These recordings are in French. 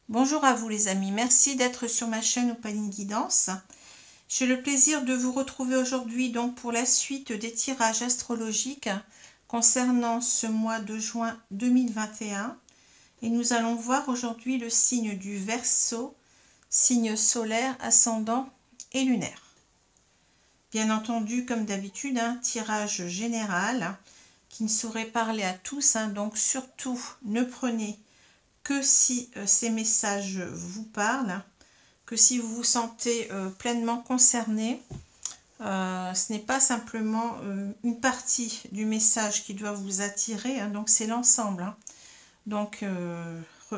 Bonjour à vous les amis, merci d'être sur ma chaîne Opaline Guidance. J'ai le plaisir de vous retrouver aujourd'hui donc pour la suite des tirages astrologiques concernant ce mois de juin 2021. Et nous allons voir aujourd'hui le signe du Verseau, signe solaire, ascendant et lunaire. Bien entendu, comme d'habitude, un tirage général qui ne saurait parler à tous, donc surtout ne prenez que si ces messages vous parlent, que si vous vous sentez pleinement concerné. Ce n'est pas simplement une partie du message qui doit vous attirer, donc c'est l'ensemble. Donc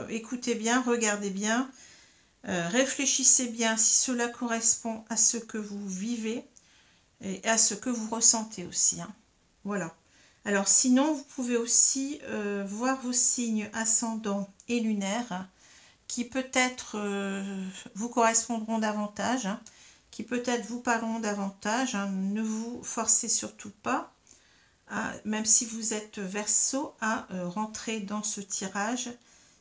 écoutez bien, regardez bien, réfléchissez bien si cela correspond à ce que vous vivez et à ce que vous ressentez aussi. Voilà. Alors sinon, vous pouvez aussi voir vos signes ascendants et lunaires qui peut-être vous correspondront davantage, qui peut-être vous parleront davantage. Ne vous forcez surtout pas, même si vous êtes Verseau, à rentrer dans ce tirage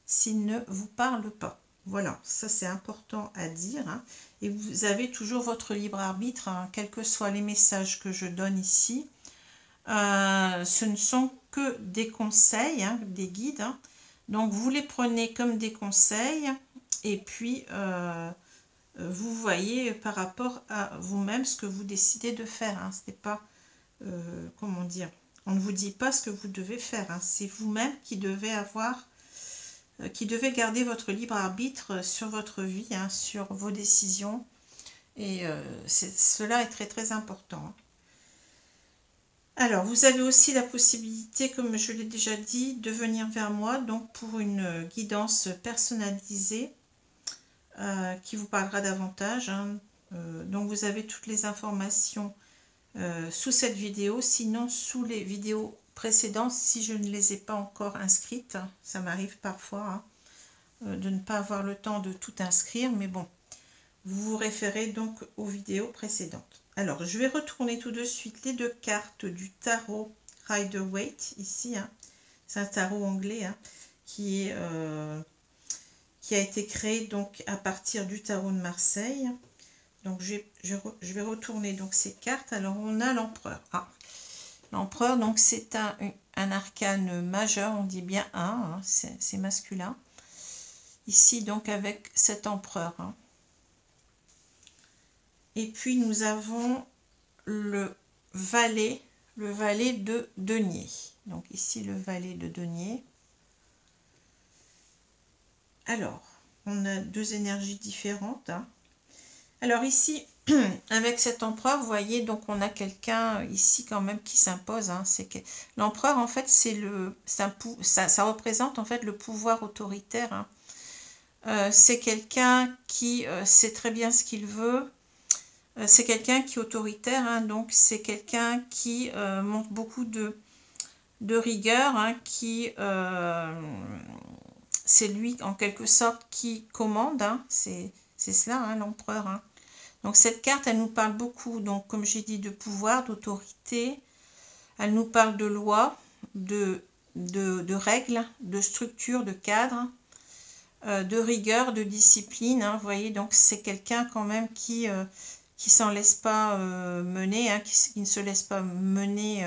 s'il ne vous parle pas. Voilà, ça c'est important à dire. Et vous avez toujours votre libre arbitre, quels que soient les messages que je donne ici. Ce ne sont que des conseils, des guides. Donc vous les prenez comme des conseils et puis vous voyez par rapport à vous-même ce que vous décidez de faire. Ce n'est pas, comment dire, on ne vous dit pas ce que vous devez faire. C'est vous-même qui devez garder votre libre arbitre sur votre vie, sur vos décisions. Et cela est très très important. Alors, vous avez aussi la possibilité, comme je l'ai déjà dit, de venir vers moi donc pour une guidance personnalisée qui vous parlera davantage. Donc, vous avez toutes les informations sous cette vidéo, sinon sous les vidéos précédentes, si je ne les ai pas encore inscrites. Ça m'arrive parfois de ne pas avoir le temps de tout inscrire, mais bon, vous vous référez donc aux vidéos précédentes. Alors, je vais retourner tout de suite les deux cartes du tarot Rider-Waite, ici. C'est un tarot anglais qui a été créé donc à partir du tarot de Marseille. Donc, je vais retourner donc ces cartes. Alors, on a l'empereur. L'empereur, donc, c'est un arcane majeur, on dit bien un, c'est masculin. Ici, donc, avec cet empereur. Et puis nous avons le valet de denier. Donc ici le valet de denier. Alors, on a deux énergies différentes. Alors ici, avec cet empereur, vous voyez, donc on a quelqu'un ici quand même qui s'impose. C'est que l'empereur, en fait, ça représente en fait le pouvoir autoritaire. C'est quelqu'un qui sait très bien ce qu'il veut. C'est quelqu'un qui est autoritaire, donc c'est quelqu'un qui montre beaucoup de rigueur, c'est lui en quelque sorte qui commande, c'est cela, l'empereur. Donc cette carte, elle nous parle beaucoup, donc comme j'ai dit, de pouvoir, d'autorité, elle nous parle de loi, de règles, de structure, de cadre, de rigueur, de discipline, vous voyez, donc c'est quelqu'un quand même qui s'en laisse pas mener, qui ne se laisse pas mener,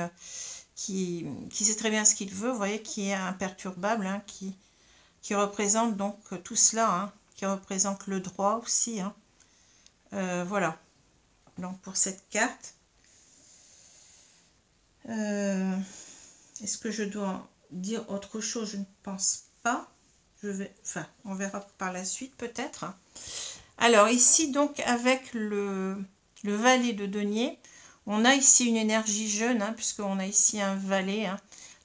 qui sait très bien ce qu'il veut, vous voyez, qui est imperturbable, qui représente donc tout cela, qui représente le droit aussi. Voilà, donc pour cette carte. Est-ce que je dois dire autre chose? Je ne pense pas. On verra par la suite peut-être. Alors ici donc avec le valet de denier, on a ici une énergie jeune, puisqu'on a ici un valet.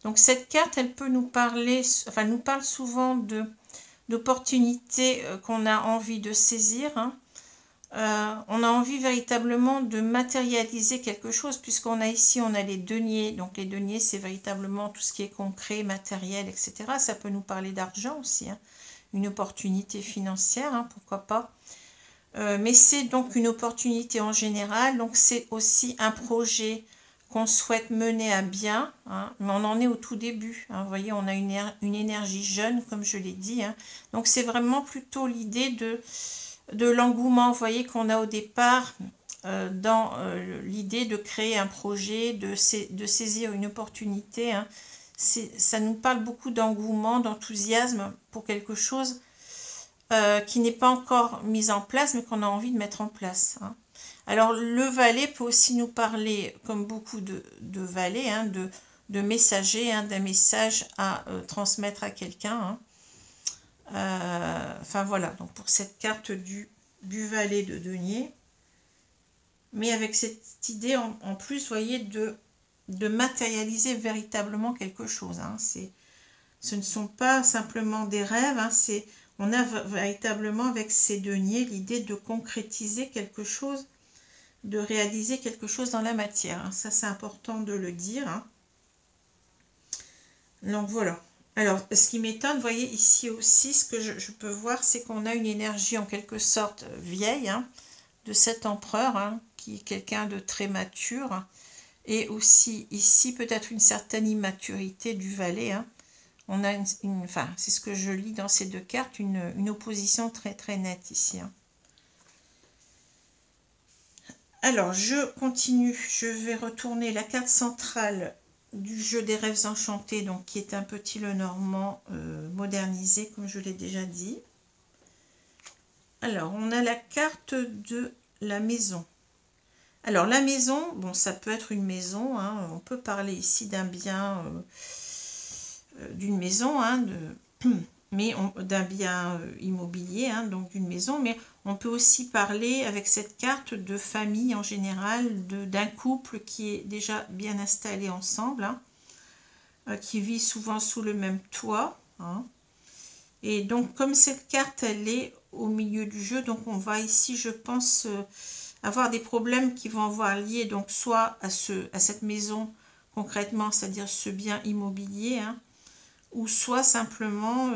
Donc cette carte, elle peut nous parler, nous parle souvent d'opportunités qu'on a envie de saisir. On a envie véritablement de matérialiser quelque chose, puisqu'on a ici, on a les deniers. Donc les deniers, c'est véritablement tout ce qui est concret, matériel, etc. Ça peut nous parler d'argent aussi, une opportunité financière, pourquoi pas. Mais c'est donc une opportunité en général, donc c'est aussi un projet qu'on souhaite mener à bien, hein, mais on en est au tout début. Hein, vous voyez, on a une énergie jeune, comme je l'ai dit. Hein. Donc, c'est vraiment plutôt l'idée de l'engouement, vous voyez, qu'on a au départ dans l'idée de créer un projet, de saisir une opportunité. Hein. Ça nous parle beaucoup d'engouement, d'enthousiasme pour quelque chose qui n'est pas encore mis en place, mais qu'on a envie de mettre en place. Hein. Alors, le valet peut aussi nous parler, comme beaucoup de valets, hein, de messager, hein, d'un message à transmettre à quelqu'un. Hein. Enfin, voilà, donc pour cette carte du valet de denier. Mais avec cette idée, en plus, vous voyez, de matérialiser véritablement quelque chose. Hein. Ce ne sont pas simplement des rêves, hein, on a véritablement avec ces deniers l'idée de concrétiser quelque chose, de réaliser quelque chose dans la matière. Hein. Ça, c'est important de le dire. Hein. Donc, voilà. Alors, ce qui m'étonne, vous voyez, ici aussi, ce que je peux voir, c'est qu'on a une énergie en quelque sorte vieille, hein, de cet empereur, hein, qui est quelqu'un de très mature. Et aussi, ici, peut-être une certaine immaturité du valet. Hein. On a enfin, c'est ce que je lis dans ces deux cartes, une opposition très très nette ici. Hein. Alors, je continue. Je vais retourner la carte centrale du jeu des rêves enchantés, donc qui est un petit Lenormand modernisé, comme je l'ai déjà dit. Alors, on a la carte de la maison. Alors, la maison, bon, ça peut être une maison. Hein, on peut parler ici d'un bien... d'une maison, hein, mais d'un bien immobilier, hein, donc d'une maison, mais on peut aussi parler avec cette carte de famille en général, d'un couple qui est déjà bien installé ensemble, hein, qui vit souvent sous le même toit. Hein. Et donc comme cette carte elle est au milieu du jeu, donc on va ici, je pense, avoir des problèmes qui vont avoir lié donc soit à cette maison concrètement, c'est-à-dire ce bien immobilier, hein, ou soit simplement,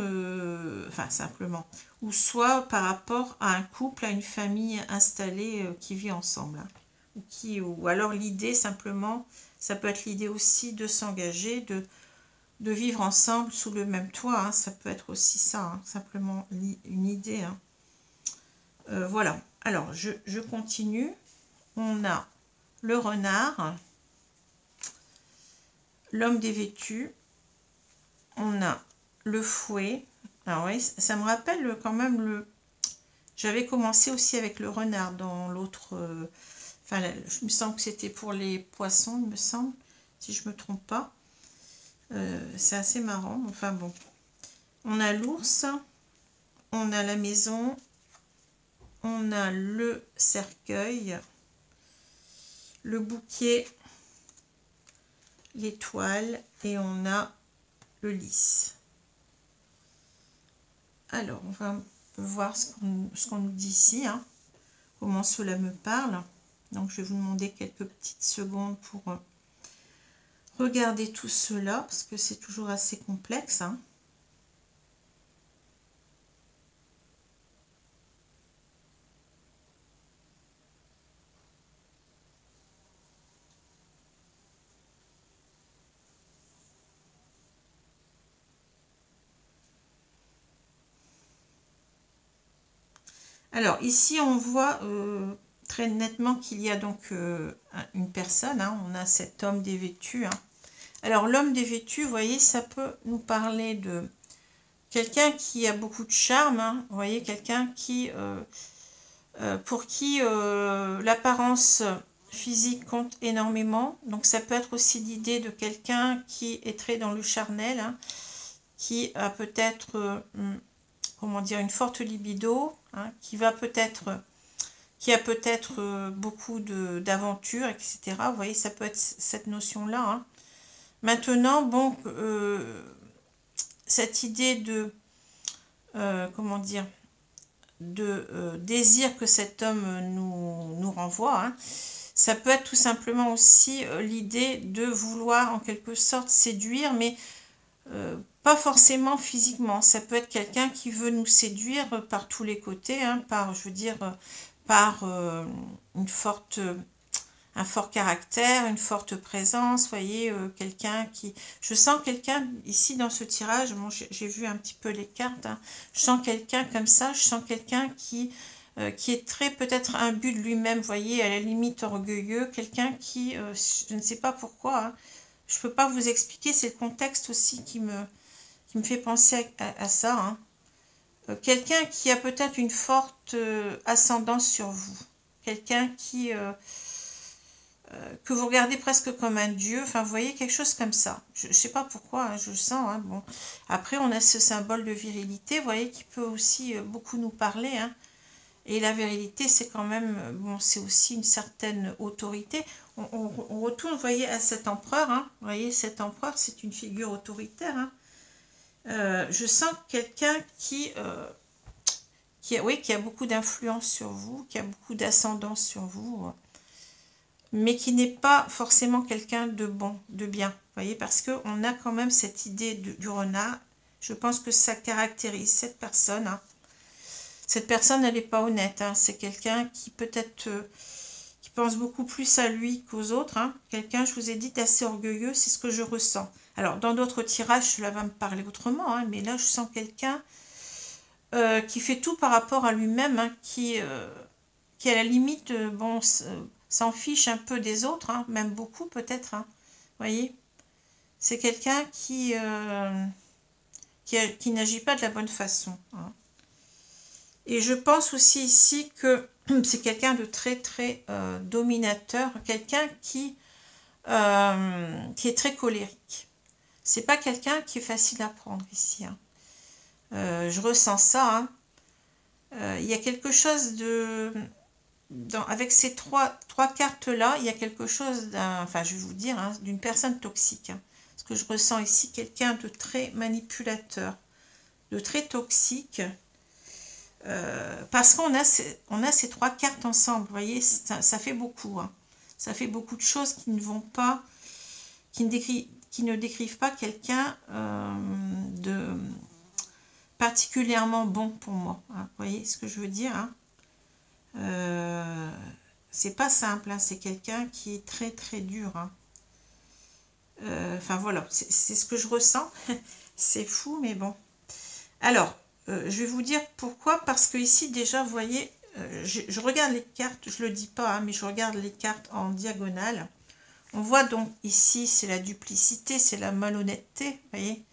ou soit par rapport à un couple, à une famille installée qui vit ensemble. Hein, ou alors l'idée simplement, ça peut être l'idée aussi de s'engager, de vivre ensemble sous le même toit. Hein, ça peut être aussi ça, hein, simplement une idée. Hein. Voilà, alors je continue. On a le renard, l'homme dévêtu, on a le fouet. Alors oui, ça me rappelle quand même j'avais commencé aussi avec le renard dans l'autre... enfin, je me sens que c'était pour les poissons, il me semble, si je me trompe pas. C'est assez marrant, enfin bon. On a l'ours, on a la maison, on a le cercueil, le bouquet, l'étoile et on a le lys. Alors, on va voir ce qu'on nous dit ici, hein, comment cela me parle. Donc, je vais vous demander quelques petites secondes pour regarder tout cela, parce que c'est toujours assez complexe. Hein. Alors ici on voit très nettement qu'il y a donc une personne, hein, on a cet homme dévêtu. Hein. Alors l'homme dévêtu, vous voyez, ça peut nous parler de quelqu'un qui a beaucoup de charme, hein, vous voyez, quelqu'un qui, pour qui l'apparence physique compte énormément. Donc ça peut être aussi l'idée de quelqu'un qui est très dans le charnel, hein, qui a peut-être... comment dire, une forte libido, hein, qui a peut-être beaucoup d'aventures, etc. Vous voyez, ça peut être cette notion-là. Hein. Maintenant, bon, cette idée de, comment dire, de désir que cet homme nous renvoie, hein, ça peut être tout simplement aussi l'idée de vouloir en quelque sorte séduire, mais pas forcément physiquement. Ça peut être quelqu'un qui veut nous séduire par tous les côtés, hein, par, je veux dire, par une forte un fort caractère, une forte présence, vous voyez, quelqu'un qui... Je sens quelqu'un, ici dans ce tirage, bon, j'ai vu un petit peu les cartes, hein, je sens quelqu'un comme ça, je sens quelqu'un qui est très peut-être imbu de lui-même, vous voyez, à la limite orgueilleux, quelqu'un qui, je ne sais pas pourquoi, hein, je ne peux pas vous expliquer, c'est le contexte aussi qui me fait penser à ça, hein. Quelqu'un qui a peut-être une forte ascendance sur vous, quelqu'un qui... que vous regardez presque comme un dieu, enfin vous voyez quelque chose comme ça. Je ne sais pas pourquoi, hein, je le sens. Hein, bon. Après on a ce symbole de virilité, vous voyez, qui peut aussi beaucoup nous parler. Hein. Et la virilité c'est quand même, bon, c'est aussi une certaine autorité. On retourne, vous voyez, à cet empereur. Hein, vous voyez, cet empereur c'est une figure autoritaire. Hein. Je sens quelqu'un oui, qui a beaucoup d'influence sur vous, qui a beaucoup d'ascendance sur vous, mais qui n'est pas forcément quelqu'un de bon, de bien. Vous voyez, parce qu'on a quand même cette idée du renard. Je pense que ça caractérise cette personne. Hein. Cette personne, elle n'est pas honnête. Hein. C'est quelqu'un qui peut-être qui pense beaucoup plus à lui qu'aux autres. Hein. Quelqu'un, je vous ai dit, d'assez orgueilleux, c'est ce que je ressens. Alors, dans d'autres tirages, cela va me parler autrement, hein, mais là, je sens quelqu'un qui fait tout par rapport à lui-même, hein, qui à la limite, bon, s'en fiche un peu des autres, hein, même beaucoup peut-être, hein, voyez. C'est quelqu'un qui n'agit pas de la bonne façon. Hein. Et je pense aussi ici que c'est quelqu'un de très très dominateur, quelqu'un qui est très colérique. C'est pas quelqu'un qui est facile à prendre ici. Hein. Je ressens ça. Hein. Il y a quelque chose de... avec ces trois cartes-là, il y a quelque chose enfin je vais vous dire, hein, d'une personne toxique. Hein. Parce que je ressens ici quelqu'un de très manipulateur, de très toxique. Parce qu'on a ces trois cartes ensemble, vous voyez, ça fait beaucoup. Hein. Ça fait beaucoup de choses qui ne vont pas, qui ne décrivent pas quelqu'un de particulièrement bon pour moi. Hein. Vous voyez ce que je veux dire, hein. C'est pas simple, hein. C'est quelqu'un qui est très très dur. Hein. Enfin voilà, c'est ce que je ressens. C'est fou, mais bon. Alors, je vais vous dire pourquoi. Parce que ici, déjà, vous voyez, je regarde les cartes, je ne le dis pas, hein, mais je regarde les cartes en diagonale. On voit donc ici, c'est la duplicité, c'est la malhonnêteté, vous voyez.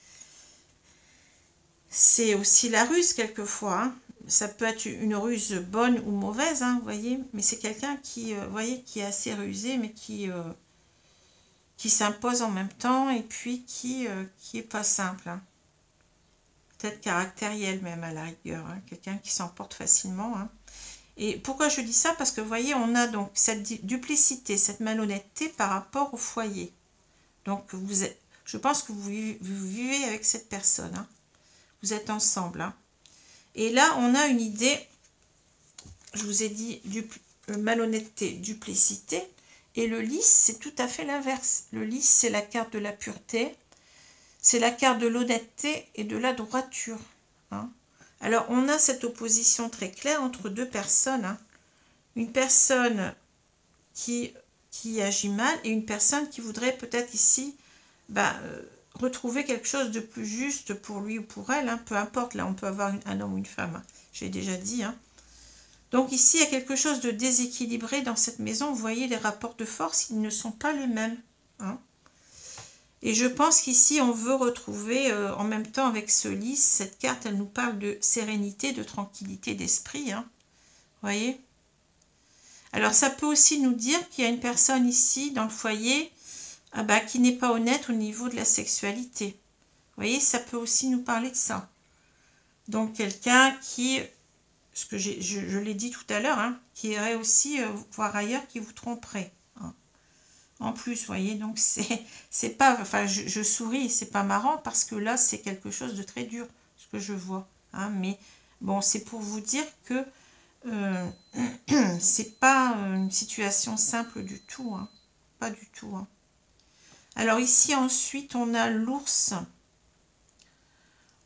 C'est aussi la ruse, quelquefois. Hein. Ça peut être une ruse bonne ou mauvaise, hein, vous voyez. Mais c'est quelqu'un qui, vous voyez, qui est assez rusé, mais qui s'impose en même temps et puis qui est pas simple. Hein. Peut-être caractériel même à la rigueur. Hein. Quelqu'un qui s'emporte facilement. Hein. Et pourquoi je dis ça? Parce que vous voyez, on a donc cette duplicité, cette malhonnêteté par rapport au foyer. Donc, je pense que vous vivez avec cette personne. Hein. Vous êtes ensemble. Hein. Et là, on a une idée, je vous ai dit, malhonnêteté, duplicité. Et le lys, c'est tout à fait l'inverse. Le lys, c'est la carte de la pureté. C'est la carte de l'honnêteté et de la droiture. Hein. Alors, on a cette opposition très claire entre deux personnes. Hein. Une personne qui agit mal et une personne qui voudrait peut-être ici retrouver quelque chose de plus juste pour lui ou pour elle. Hein. Peu importe, là, on peut avoir un homme ou une femme. Hein. J'ai déjà dit. Hein. Donc ici, il y a quelque chose de déséquilibré dans cette maison. Vous voyez, les rapports de force, ils ne sont pas les mêmes. Hein. Et je pense qu'ici, on veut retrouver, en même temps avec ce lys, cette carte, elle nous parle de sérénité, de tranquillité d'esprit. Hein. Vous voyez? Alors, ça peut aussi nous dire qu'il y a une personne ici, dans le foyer, qui n'est pas honnête au niveau de la sexualité. Vous voyez, ça peut aussi nous parler de ça. Donc, quelqu'un qui, ce que je l'ai dit tout à l'heure, hein, qui irait aussi voir ailleurs, qui vous tromperait. Hein. En plus, vous voyez, donc c'est pas, enfin, je souris, c'est pas marrant parce que là, c'est quelque chose de très dur, ce que je vois. Hein, mais bon, c'est pour vous dire que c'est pas une situation simple du tout. Hein, pas du tout. Hein. Alors ici, ensuite, on a l'ours.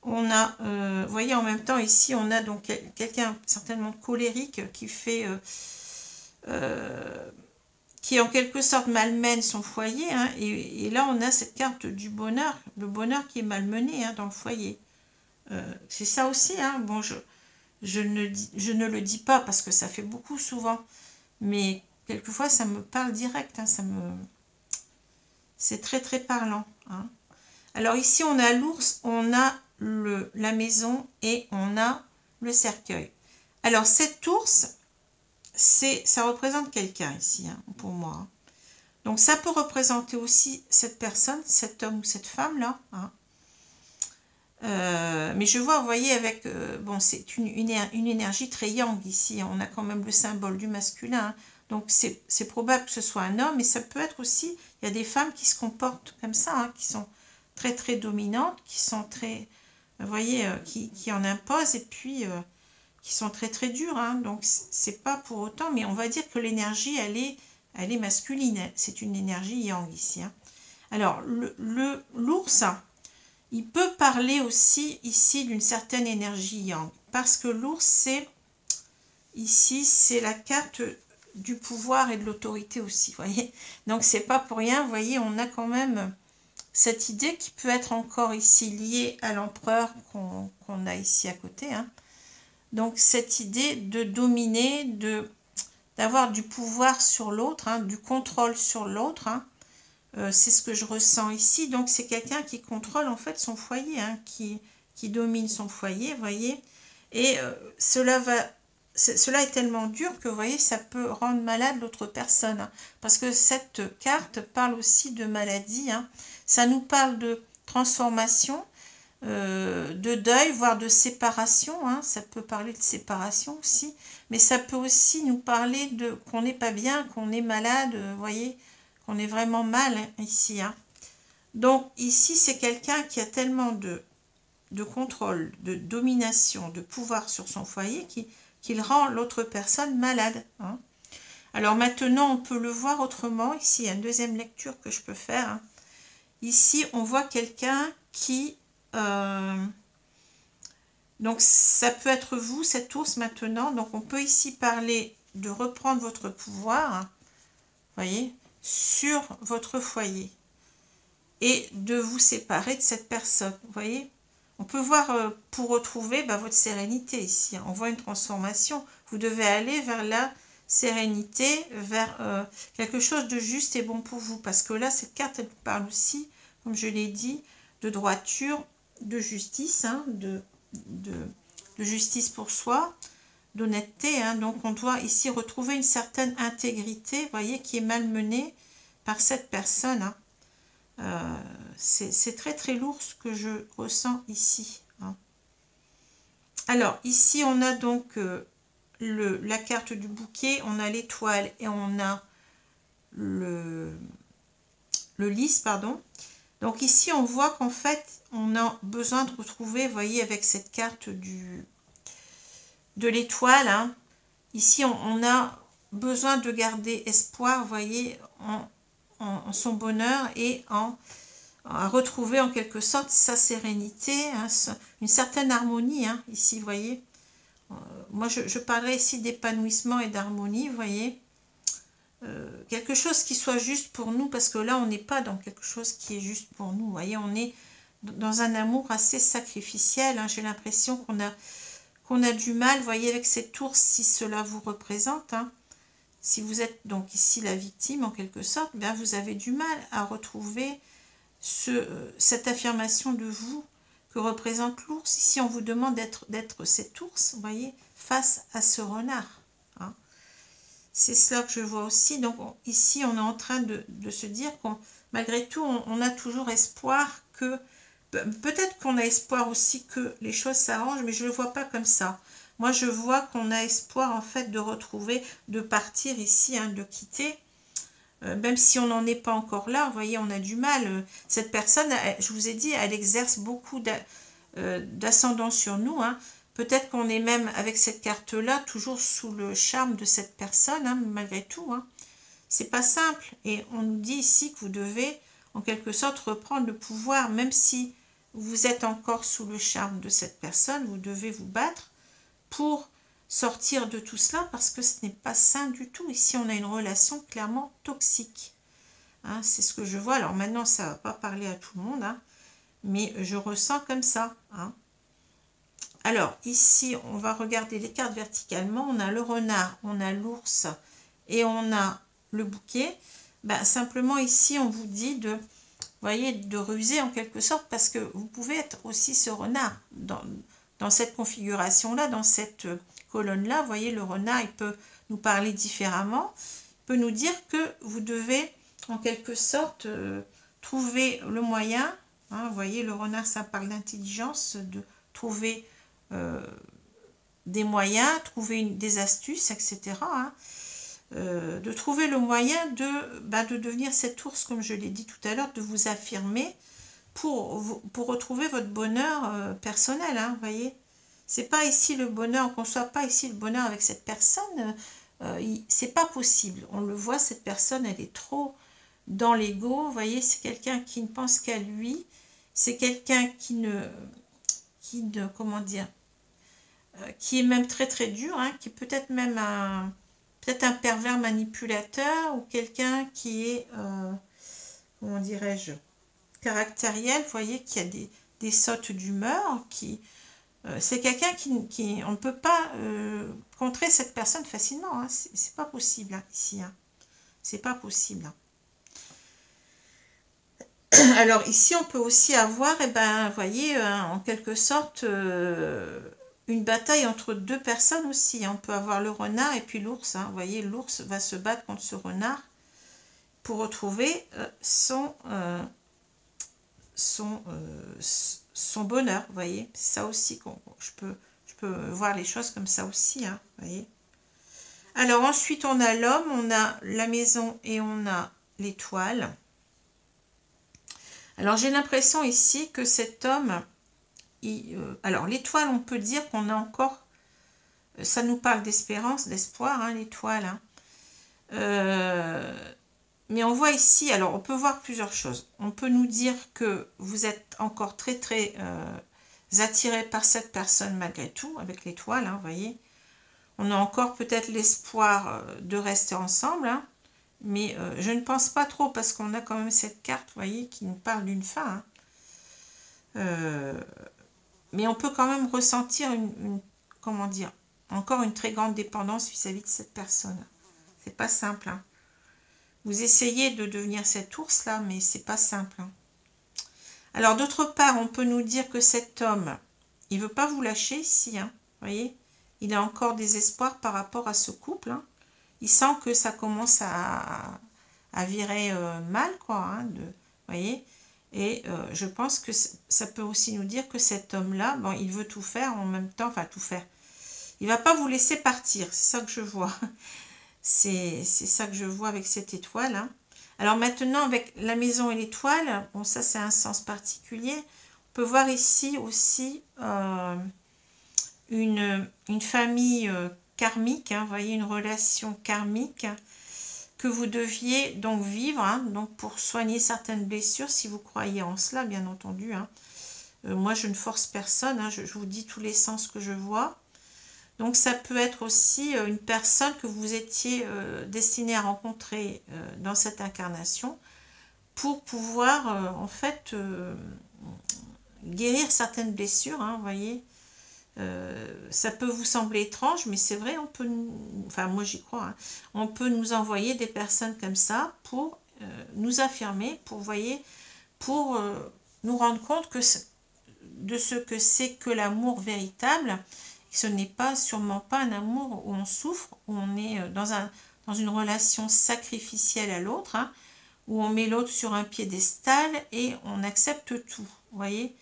On a, vous voyez, en même temps, ici, on a donc quelqu'un certainement colérique qui fait... qui en quelque sorte malmène son foyer, hein, et là on a cette carte du bonheur, le bonheur qui est malmené, hein, dans le foyer. C'est ça aussi, hein. Bon, je ne le dis pas parce que ça fait beaucoup souvent, mais quelquefois ça me parle direct, hein, c'est très très parlant, hein. Alors ici on a l'ours, on a la maison et on a le cercueil. Alors cet ours, ça représente quelqu'un ici, hein, pour moi, hein. Donc ça peut représenter aussi cette personne, cet homme ou cette femme là, hein. Mais je vois, vous voyez, avec bon, c'est une énergie très yang ici. On a quand même le symbole du masculin, hein. Donc c'est probable que ce soit un homme, mais ça peut être aussi, il y a des femmes qui se comportent comme ça, hein, qui sont très très dominantes, qui sont très, vous voyez, qui en imposent, et puis qui sont très très dures, hein. Donc c'est pas pour autant, mais on va dire que l'énergie elle est masculine, c'est une énergie yang ici, hein. Alors l'ours, il peut parler aussi ici d'une certaine énergie yang, parce que l'ours, c'est ici, c'est la carte du pouvoir et de l'autorité aussi, vous voyez. Donc c'est pas pour rien, vous voyez, on a quand même cette idée qui peut être encore ici liée à l'empereur qu'on a ici à côté, hein. Donc cette idée de dominer, d'avoir du pouvoir sur l'autre, hein, du contrôle sur l'autre, hein. C'est ce que je ressens ici. Donc c'est quelqu'un qui contrôle en fait son foyer, hein, qui domine son foyer, vous voyez. Et cela est tellement dur que, vous voyez, ça peut rendre malade l'autre personne, hein, parce que cette carte parle aussi de maladie, hein. Ça nous parle de transformation, de deuil, voire de séparation, hein. Ça peut parler de séparation aussi, mais ça peut aussi nous parler de qu'on n'est pas bien, qu'on est malade, vous voyez, qu'on est vraiment mal, hein, ici, hein. Donc ici c'est quelqu'un qui a tellement de contrôle, de domination, de pouvoir sur son foyer qu'il rend l'autre personne malade, hein. Alors maintenant on peut le voir autrement. Ici il y a une deuxième lecture que je peux faire, hein. Ici on voit quelqu'un qui donc ça peut être vous, cet ours maintenant. Donc on peut ici parler de reprendre votre pouvoir, hein, voyez, sur votre foyer, et de vous séparer de cette personne, vous voyez. On peut voir pour retrouver votre sérénité ici, hein. On voit une transformation, vous devez aller vers la sérénité, vers quelque chose de juste et bon pour vous, parce que là cette carte elle parle aussi, comme je l'ai dit, de droiture, de justice, hein, de justice pour soi, d'honnêteté, hein. Donc on doit ici retrouver une certaine intégrité, vous voyez, qui est malmenée par cette personne, hein. C'est très très lourd ce que je ressens ici, hein. Alors ici on a donc la carte du bouquet, on a l'étoile et on a le lys, pardon. Donc ici on voit qu'en fait on a besoin de retrouver, vous voyez, avec cette carte de l'étoile, hein. Ici on a besoin de garder espoir, vous voyez, en son bonheur, et à retrouver en quelque sorte sa sérénité, hein, une certaine harmonie, hein, ici, vous voyez. Moi je parlerai ici d'épanouissement et d'harmonie, vous voyez. Quelque chose qui soit juste pour nous, parce que là on n'est pas dans quelque chose qui est juste pour nous, vous voyez, on est dans un amour assez sacrificiel, hein. J'ai l'impression qu'on a du mal, vous voyez, avec cet ours, si cela vous représente, hein. Si vous êtes donc ici la victime en quelque sorte, bien vous avez du mal à retrouver cette affirmation de vous que représente l'ours. Ici on vous demande d'être cet ours, vous voyez, face à ce renard, hein. C'est cela que je vois aussi. Donc ici on est en train de se dire qu'on, malgré tout, on a toujours espoir que, peut-être qu'on a espoir aussi que les choses s'arrangent, mais je ne le vois pas comme ça. Moi je vois qu'on a espoir en fait de retrouver, de partir ici, hein, de quitter, même si on n'en est pas encore là, vous voyez, on a du mal. Cette personne, je vous ai dit, elle exerce beaucoup d'ascendant sur nous, hein. Peut-être qu'on est même, avec cette carte-là, toujours sous le charme de cette personne, hein, malgré tout, hein. C'est pas simple. Et on nous dit ici que vous devez, en quelque sorte, reprendre le pouvoir, même si vous êtes encore sous le charme de cette personne, vous devez vous battre pour sortir de tout cela parce que ce n'est pas sain du tout. Ici, on a une relation clairement toxique. Hein, c'est ce que je vois. Alors maintenant, ça ne va pas parler à tout le monde, hein, mais je ressens comme ça. Hein. Alors, ici, on va regarder les cartes verticalement. On a le renard, on a l'ours et on a le bouquet. Ben, simplement, ici, on vous dit de, voyez, de ruser en quelque sorte parce que vous pouvez être aussi ce renard dans cette configuration-là, dans cette colonne-là. Vous voyez, le renard, il peut nous parler différemment. Il peut nous dire que vous devez, en quelque sorte, trouver le moyen. Hein, vous voyez, le renard, ça parle d'intelligence, de trouver des moyens, trouver des astuces, etc. Hein, de trouver le moyen de devenir cet ours, comme je l'ai dit tout à l'heure, de vous affirmer pour retrouver votre bonheur personnel. Hein, vous voyez, c'est pas ici le bonheur, on ne conçoit pas ici le bonheur avec cette personne. C'est pas possible. On le voit, cette personne, elle est trop dans l'ego. Vous voyez, c'est quelqu'un qui ne pense qu'à lui. C'est quelqu'un qui ne, comment dire, qui est même très très dur, hein, qui est peut-être même peut-être un pervers manipulateur ou quelqu'un qui est, comment dirais-je, caractériel, vous voyez, qui a des sautes d'humeur, c'est quelqu'un on ne peut pas contrer cette personne facilement, hein, c'est pas possible hein, ici, hein, c'est pas possible. Hein. Alors ici on peut aussi avoir, eh ben, vous voyez, en quelque sorte, une bataille entre deux personnes aussi. Hein. On peut avoir le renard et puis l'ours. Hein. Vous voyez, l'ours va se battre contre ce renard pour retrouver son bonheur. Vous voyez, c'est ça aussi je peux voir les choses comme ça aussi. Hein, vous voyez. Alors ensuite, on a l'homme, on a la maison et on a l'étoile. Alors j'ai l'impression ici que cet homme... alors l'étoile, on peut dire qu'on a encore, ça nous parle d'espérance, d'espoir, hein, l'étoile. Hein. Mais on voit ici, alors on peut voir plusieurs choses. On peut nous dire que vous êtes encore très très attiré par cette personne malgré tout, avec l'étoile, hein, vous voyez. On a encore peut-être l'espoir de rester ensemble, hein, mais je ne pense pas trop parce qu'on a quand même cette carte, vous voyez, qui nous parle d'une fin. Hein. Mais on peut quand même ressentir comment dire, encore une très grande dépendance vis-à-vis de cette personne. C'est pas simple. Hein. Vous essayez de devenir cet ours-là, mais c'est pas simple. Hein. Alors, d'autre part, on peut nous dire que cet homme, il veut pas vous lâcher ici. Hein. Vous voyez, il a encore des espoirs par rapport à ce couple. Hein. Il sent que ça commence à virer mal, quoi. Hein, vous voyez. Et je pense que ça peut aussi nous dire que cet homme-là, bon, il veut tout faire en même temps, enfin tout faire. Il ne va pas vous laisser partir, c'est ça que je vois. C'est ça que je vois avec cette étoile. Hein. Alors maintenant, avec la maison et l'étoile, bon ça c'est un sens particulier. On peut voir ici aussi une famille karmique, hein, vous voyez, une relation karmique que vous deviez donc vivre, hein, donc pour soigner certaines blessures, si vous croyez en cela, bien entendu. Hein. Moi, je ne force personne, hein, je vous dis tous les sens que je vois. Donc, ça peut être aussi une personne que vous étiez destiné à rencontrer dans cette incarnation pour pouvoir, en fait, guérir certaines blessures, hein, vous voyez. Ça peut vous sembler étrange, mais c'est vrai, on peut enfin moi j'y crois, hein, on peut nous envoyer des personnes comme ça pour nous affirmer, pour, voyez, pour nous rendre compte de ce que c'est que l'amour véritable. Ce n'est pas, sûrement pas un amour où on souffre, où on est dans une relation sacrificielle à l'autre, hein, où on met l'autre sur un piédestal et on accepte tout, vous voyez.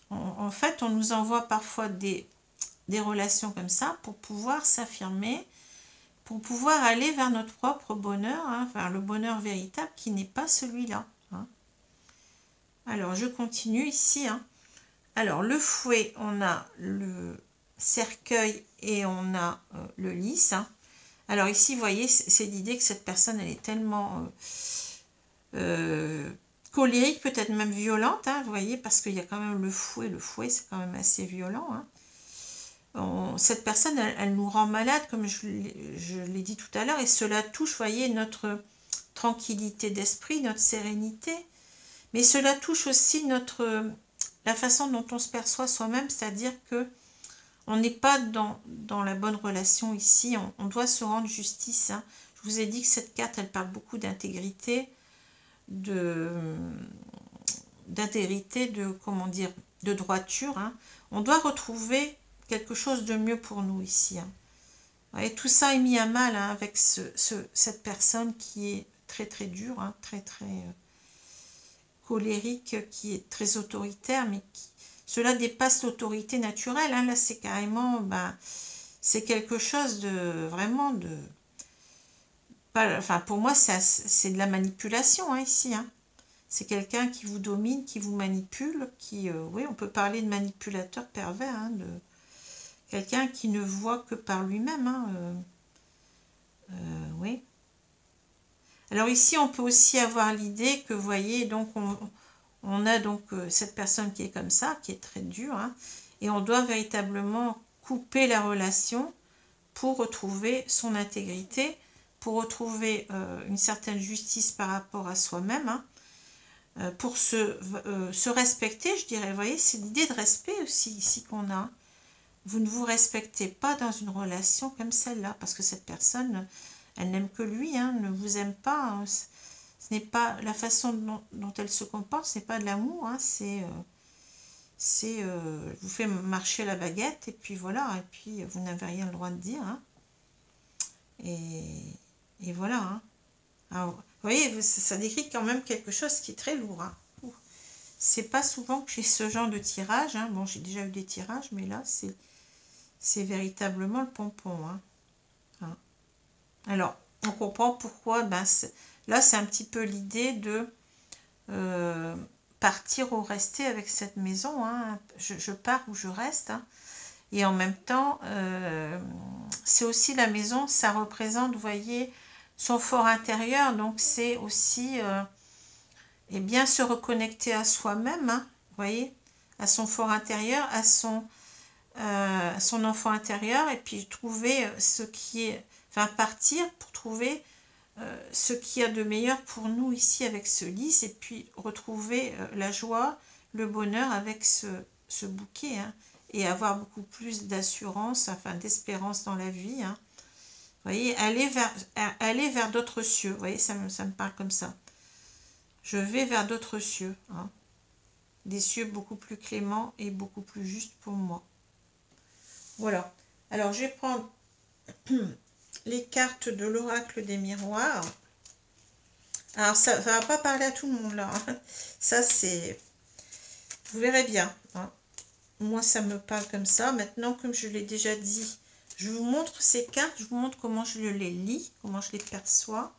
En fait, on nous envoie parfois des relations comme ça pour pouvoir s'affirmer, pour pouvoir aller vers notre propre bonheur, hein, vers le bonheur véritable qui n'est pas celui-là. Hein. Alors, je continue ici. Hein. Alors, le fouet, on a le cercueil et on a le lys. Hein. Alors ici, vous voyez, c'est l'idée que cette personne, elle est tellement colérique, peut-être même violente, hein, vous voyez, parce qu'il y a quand même le fouet c'est quand même assez violent. Hein. cette personne, elle nous rend malade, comme je l'ai dit tout à l'heure, et cela touche, voyez, notre tranquillité d'esprit, notre sérénité, mais cela touche aussi la façon dont on se perçoit soi-même, c'est-à-dire que on n'est pas dans la bonne relation ici, on doit se rendre justice. Hein. Je vous ai dit que cette carte, elle parle beaucoup d'intégrité, comment dire, de droiture. Hein. On doit retrouver quelque chose de mieux pour nous ici. Hein. Et tout ça est mis à mal hein, avec cette personne qui est très très dure, hein, très très colérique, qui est très autoritaire, mais cela dépasse l'autorité naturelle. Hein. Là, c'est carrément, c'est quelque chose de vraiment de... Enfin, pour moi, c'est de la manipulation hein, ici. Hein. C'est quelqu'un qui vous domine, qui vous manipule, oui, on peut parler de manipulateur pervers, hein, de quelqu'un qui ne voit que par lui-même. Hein, oui. Alors ici, on peut aussi avoir l'idée que, vous voyez, donc on a donc cette personne qui est comme ça, qui est très dure, hein, et on doit véritablement couper la relation pour retrouver son intégrité, pour retrouver une certaine justice par rapport à soi-même, hein, pour se respecter, je dirais. Vous voyez, c'est l'idée de respect aussi ici qu'on a. Vous ne vous respectez pas dans une relation comme celle-là, parce que cette personne, elle n'aime que lui, hein, ne vous aime pas. Hein. Ce n'est pas la façon dont elle se comporte, ce n'est pas de l'amour, hein, vous fait marcher la baguette, et puis voilà, et puis vous n'avez rien le droit de dire. Hein. Et voilà. Hein. Alors, vous voyez, ça décrit quand même quelque chose qui est très lourd. Hein. C'est pas souvent que j'ai ce genre de tirage. Hein. Bon, j'ai déjà eu des tirages, mais là, c'est véritablement le pompon. Hein. Hein. Alors, on comprend pourquoi. Là, c'est un petit peu l'idée de partir ou rester avec cette maison. Hein. Je pars ou je reste. Hein. Et en même temps, c'est aussi la maison, ça représente, vous voyez, son fort intérieur. Donc, c'est aussi eh bien, se reconnecter à soi-même, hein, vous voyez, à son fort intérieur, à son enfant intérieur, et puis trouver ce qui est, enfin partir pour trouver ce qu'il y a de meilleur pour nous ici avec ce lys, et puis retrouver la joie, le bonheur avec ce bouquet, hein, et avoir beaucoup plus d'assurance, enfin d'espérance dans la vie. Hein. Vous voyez, aller vers d'autres cieux, vous voyez, ça me parle comme ça. Je vais vers d'autres cieux, hein. Des cieux beaucoup plus cléments et beaucoup plus justes pour moi. Voilà. Alors, je vais prendre les cartes de l'oracle des miroirs. Alors, ça ne va pas parler à tout le monde, là. Hein. Ça, c'est... Vous verrez bien. Hein. Moi, ça me parle comme ça. Maintenant, comme je l'ai déjà dit, je vous montre ces cartes. Je vous montre comment je les lis, comment je les perçois.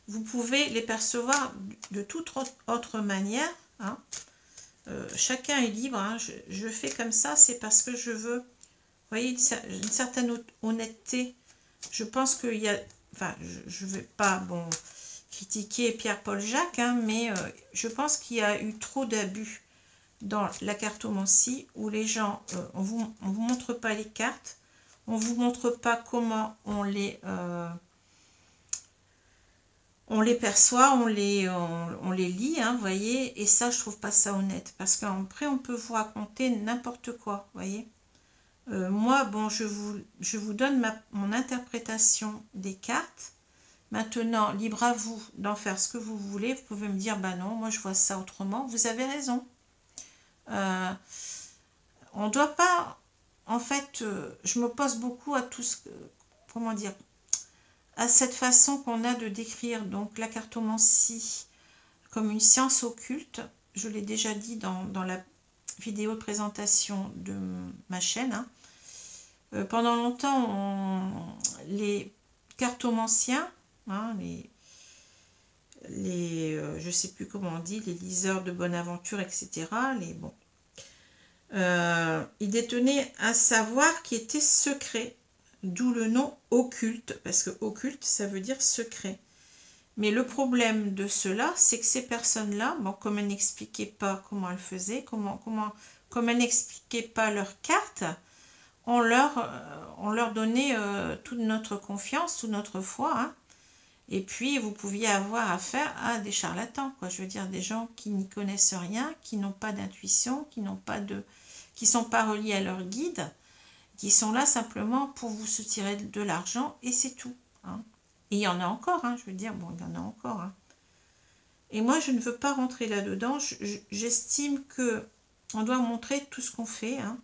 Vous pouvez les percevoir de toute autre manière. Hein. Chacun est libre. Hein. Je fais comme ça, c'est parce que je veux, vous voyez, une certaine honnêteté. Je pense qu'il y a, enfin, je ne vais pas, bon, critiquer Pierre-Paul Jacques, hein, mais je pense qu'il y a eu trop d'abus dans la cartomancie où les gens, on vous montre pas les cartes, on vous montre pas comment on les perçoit, on les lit, hein, vous voyez, et ça, je trouve pas ça honnête, parce qu'après, on peut vous raconter n'importe quoi, vous voyez. Moi, bon, je vous donne mon interprétation des cartes. Maintenant, libre à vous d'en faire ce que vous voulez. Vous pouvez me dire, bah non, moi, je vois ça autrement. Vous avez raison. On ne doit pas, en fait, je m'oppose beaucoup à tout ce que, comment dire, à cette façon qu'on a de décrire donc la cartomancie comme une science occulte. Je l'ai déjà dit dans la vidéo de présentation de ma chaîne. Hein. Pendant longtemps, les cartomanciens, hein, je ne sais plus comment on dit, les liseurs de bonne aventure, etc., ils détenaient un savoir qui était secret. D'où le nom occulte, parce que occulte, ça veut dire secret. Mais le problème de cela, c'est que ces personnes-là, bon, comme elles n'expliquaient pas comment elles faisaient, comme elles n'expliquaient pas leurs cartes, on leur donnait toute notre confiance, toute notre foi, hein. Et puis, vous pouviez avoir affaire à des charlatans, quoi. Je veux dire, des gens qui n'y connaissent rien, qui n'ont pas d'intuition, qui sont pas reliés à leur guide, qui sont là simplement pour vous soutirer de l'argent, et c'est tout, hein. Et il y en a encore, hein, je veux dire, bon, il y en a encore, hein. Et moi, je ne veux pas rentrer là-dedans. J'estime que on doit montrer tout ce qu'on fait, hein.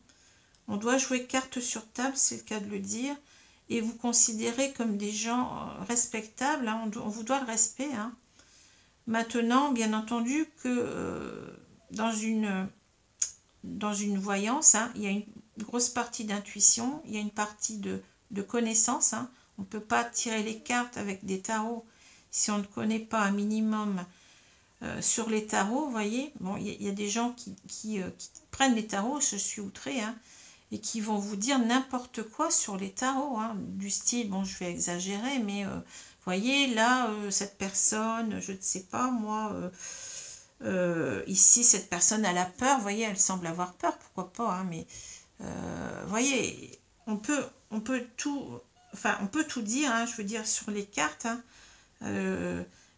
On doit jouer carte sur table, c'est le cas de le dire, et vous considérer comme des gens respectables, hein. On vous doit le respect, hein. Maintenant, bien entendu que dans une voyance, hein, il y a une grosse partie d'intuition, il y a une partie de connaissance, hein. On ne peut pas tirer les cartes avec des tarots si on ne connaît pas un minimum sur les tarots, vous voyez. Bon, il y a des gens qui prennent les tarots, je suis outrée, hein, et qui vont vous dire n'importe quoi sur les tarots, hein, du style, bon, je vais exagérer, mais voyez, là, cette personne, je ne sais pas, moi, ici, cette personne a la peur, vous voyez, elle semble avoir peur, pourquoi pas, hein, mais, voyez, on peut tout, enfin, on peut tout dire, hein, je veux dire, sur les cartes, hein,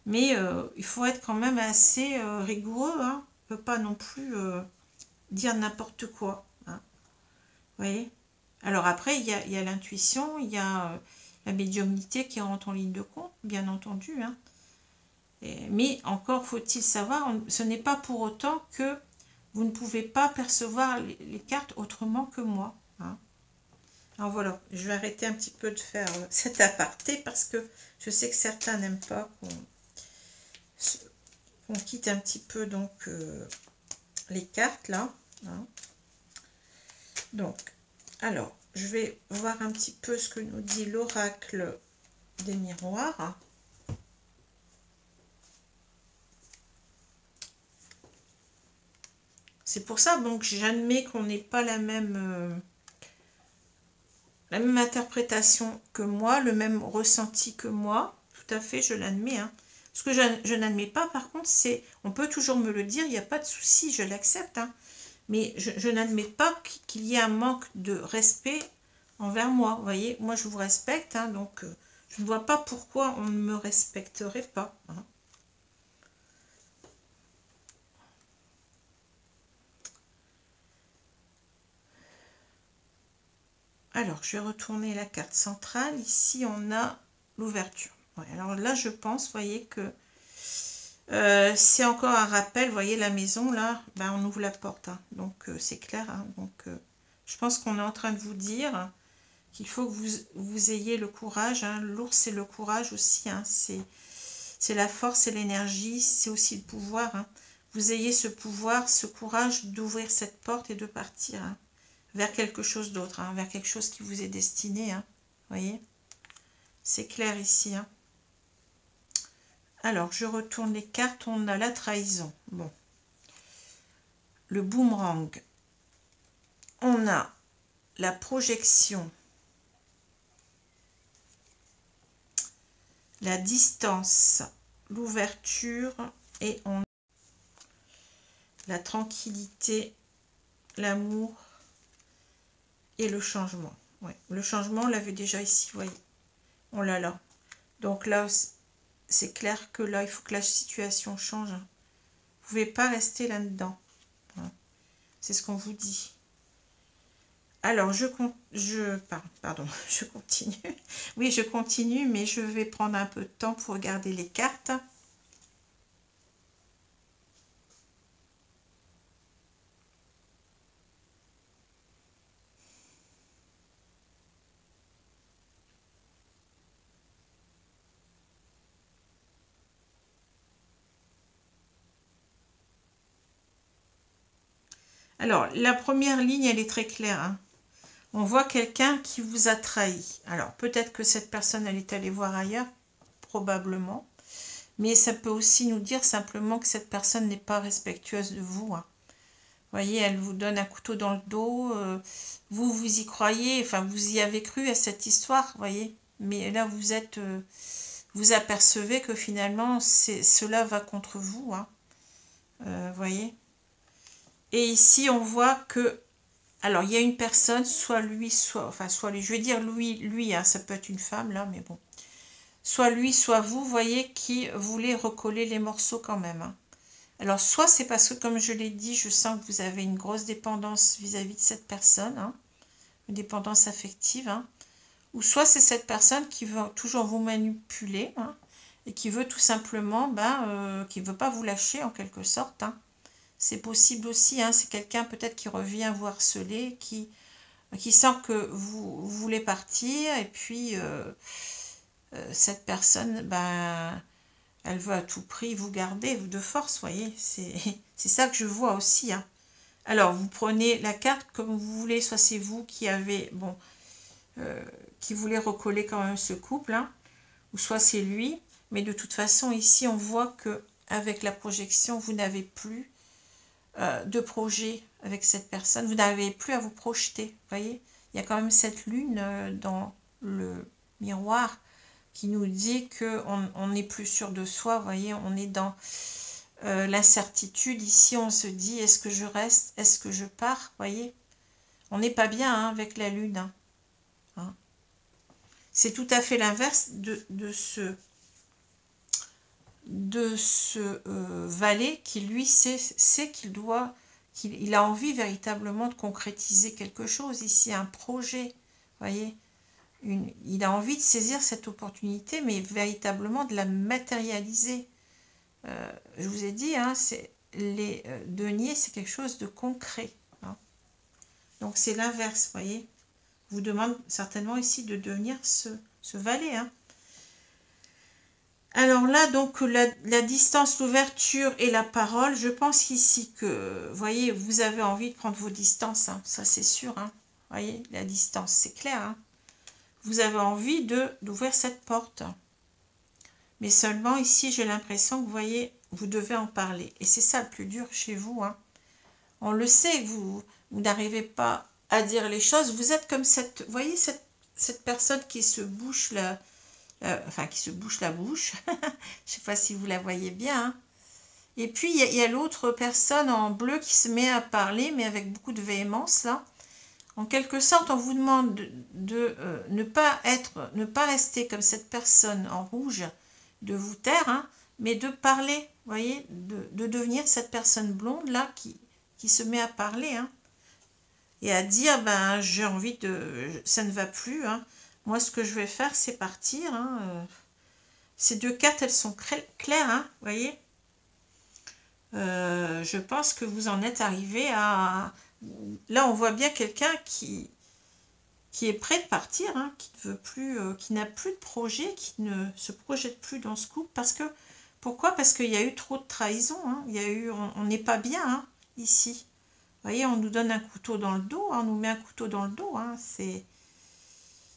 mais il faut être quand même assez rigoureux, hein, on ne peut pas non plus dire n'importe quoi, hein, vous voyez. Alors après, il y a l'intuition, il y a la médiumnité qui rentre en ligne de compte, bien entendu, hein. Mais encore faut-il savoir, ce n'est pas pour autant que vous ne pouvez pas percevoir les cartes autrement que moi, hein. Alors voilà, je vais arrêter un petit peu de faire cet aparté parce que je sais que certains n'aiment pas qu'on quitte un petit peu donc les cartes là, hein. Donc, alors, je vais voir un petit peu ce que nous dit l'oracle des miroirs. C'est pour ça donc j'admets qu'on n'ait pas la même interprétation que moi, le même ressenti que moi. Tout à fait, je l'admets, hein. Ce que je n'admets pas, par contre, c'est, on peut toujours me le dire, il n'y a pas de souci, je l'accepte, hein. Mais je n'admets pas qu'il y ait un manque de respect envers moi. Vous voyez, moi je vous respecte, hein, donc je ne vois pas pourquoi on ne me respecterait pas, hein. Alors, je vais retourner la carte centrale. Ici, on a l'ouverture. Ouais, alors là, je pense, vous voyez, que c'est encore un rappel. Vous voyez, la maison, là, ben, on ouvre la porte, hein. Donc, c'est clair, hein. Donc, je pense qu'on est en train de vous dire qu'il faut que vous ayez le courage, hein. L'ours, c'est le courage aussi, hein. C'est la force et l'énergie, c'est aussi le pouvoir, hein. Vous ayez ce pouvoir, ce courage d'ouvrir cette porte et de partir, hein, vers quelque chose d'autre, hein, vers quelque chose qui vous est destiné, hein. Vous voyez, c'est clair ici, hein. Alors, je retourne les cartes. On a la trahison. Bon. Le boomerang. On a la projection. La distance. L'ouverture. Et on a la tranquillité, l'amour et le changement. Ouais. Le changement, on l'avait déjà ici, vous voyez. On l'a là. Donc là, c'est clair que là, il faut que la situation change. Vous ne pouvez pas rester là-dedans. C'est ce qu'on vous dit. Alors, je continue. Oui, je continue, mais je vais prendre un peu de temps pour regarder les cartes. Alors, la première ligne, elle est très claire, hein. On voit quelqu'un qui vous a trahi. Alors, peut-être que cette personne, elle est allée voir ailleurs, probablement. Mais ça peut aussi nous dire simplement que cette personne n'est pas respectueuse de vous, hein. Vous voyez, elle vous donne un couteau dans le dos. Vous y croyez, enfin, vous y avez cru à cette histoire, vous voyez. Mais là, vous apercevez que finalement, cela va contre vous, hein. Vous voyez. Et ici, on voit que Alors, il y a une personne, soit lui, soit lui, je vais dire lui, hein, ça peut être une femme, là, mais bon. Soit lui, soit vous, voyez, qui voulez recoller les morceaux quand même. Hein. Alors, soit c'est parce que, comme je l'ai dit, je sens que vous avez une grosse dépendance vis-à-vis de cette personne, hein, une dépendance affective, hein, ou soit c'est cette personne qui veut toujours vous manipuler, hein, et qui veut tout simplement, qui ne veut pas vous lâcher en quelque sorte. Hein. C'est possible aussi, hein, c'est quelqu'un peut-être qui revient vous harceler, qui sent que vous voulez partir, et puis cette personne, elle veut à tout prix vous garder de force, voyez, c'est ça que je vois aussi. Hein. Alors, vous prenez la carte comme vous voulez, soit c'est vous qui avez, qui voulez recoller quand même ce couple, hein, ou soit c'est lui, mais de toute façon, ici, on voit que avec la projection, vous n'avez plus de projet avec cette personne, vous n'avez plus à vous projeter, voyez, il y a quand même cette lune dans le miroir qui nous dit qu'on n'est plus sûr de soi, vous voyez, on est dans l'incertitude. Ici, on se dit, est-ce que je reste, est-ce que je pars, vous voyez, on n'est pas bien hein, avec la lune. Hein. C'est tout à fait l'inverse de ce valet qui, lui, sait qu'il doit, qu'il a envie véritablement de concrétiser quelque chose ici, un projet, vous voyez. Il a envie de saisir cette opportunité, mais véritablement de la matérialiser. Je vous ai dit, hein, les deniers, c'est quelque chose de concret. Hein. Donc c'est l'inverse, vous voyez. Je vous demande certainement ici de devenir ce valet. Hein. Alors là, donc la distance, l'ouverture et la parole, je pense ici que, vous voyez, vous avez envie de prendre vos distances, hein, ça c'est sûr. Hein. Vous voyez, la distance, c'est clair. Hein. Vous avez envie d'ouvrir cette porte. Mais seulement ici, j'ai l'impression que vous voyez, vous devez en parler. Et c'est ça le plus dur chez vous. Hein. On le sait, vous n'arrivez pas à dire les choses. Vous êtes comme cette, vous voyez, cette personne qui se bouche qui se bouche la bouche. Je ne sais pas si vous la voyez bien. Hein. Et puis, il y a l'autre personne en bleu qui se met à parler, mais avec beaucoup de véhémence, là. En quelque sorte, on vous demande de ne pas rester comme cette personne en rouge, de vous taire, hein, mais de parler, vous voyez, de devenir cette personne blonde là qui se met à parler, hein, et à dire, j'ai envie ça ne va plus, hein. Moi ce que je vais faire c'est partir, hein. Ces deux cartes elles sont claires, hein, vous voyez. Je pense que vous en êtes arrivé à... Là, on voit bien quelqu'un qui est prêt de partir, hein, qui ne veut plus, qui n'a plus de projet, qui ne se projette plus dans ce couple. Pourquoi? Parce qu'il y a eu trop de trahison. Hein, on n'est pas bien hein, ici. Vous voyez, on nous donne un couteau dans le dos, hein, on nous met un couteau dans le dos. Hein, il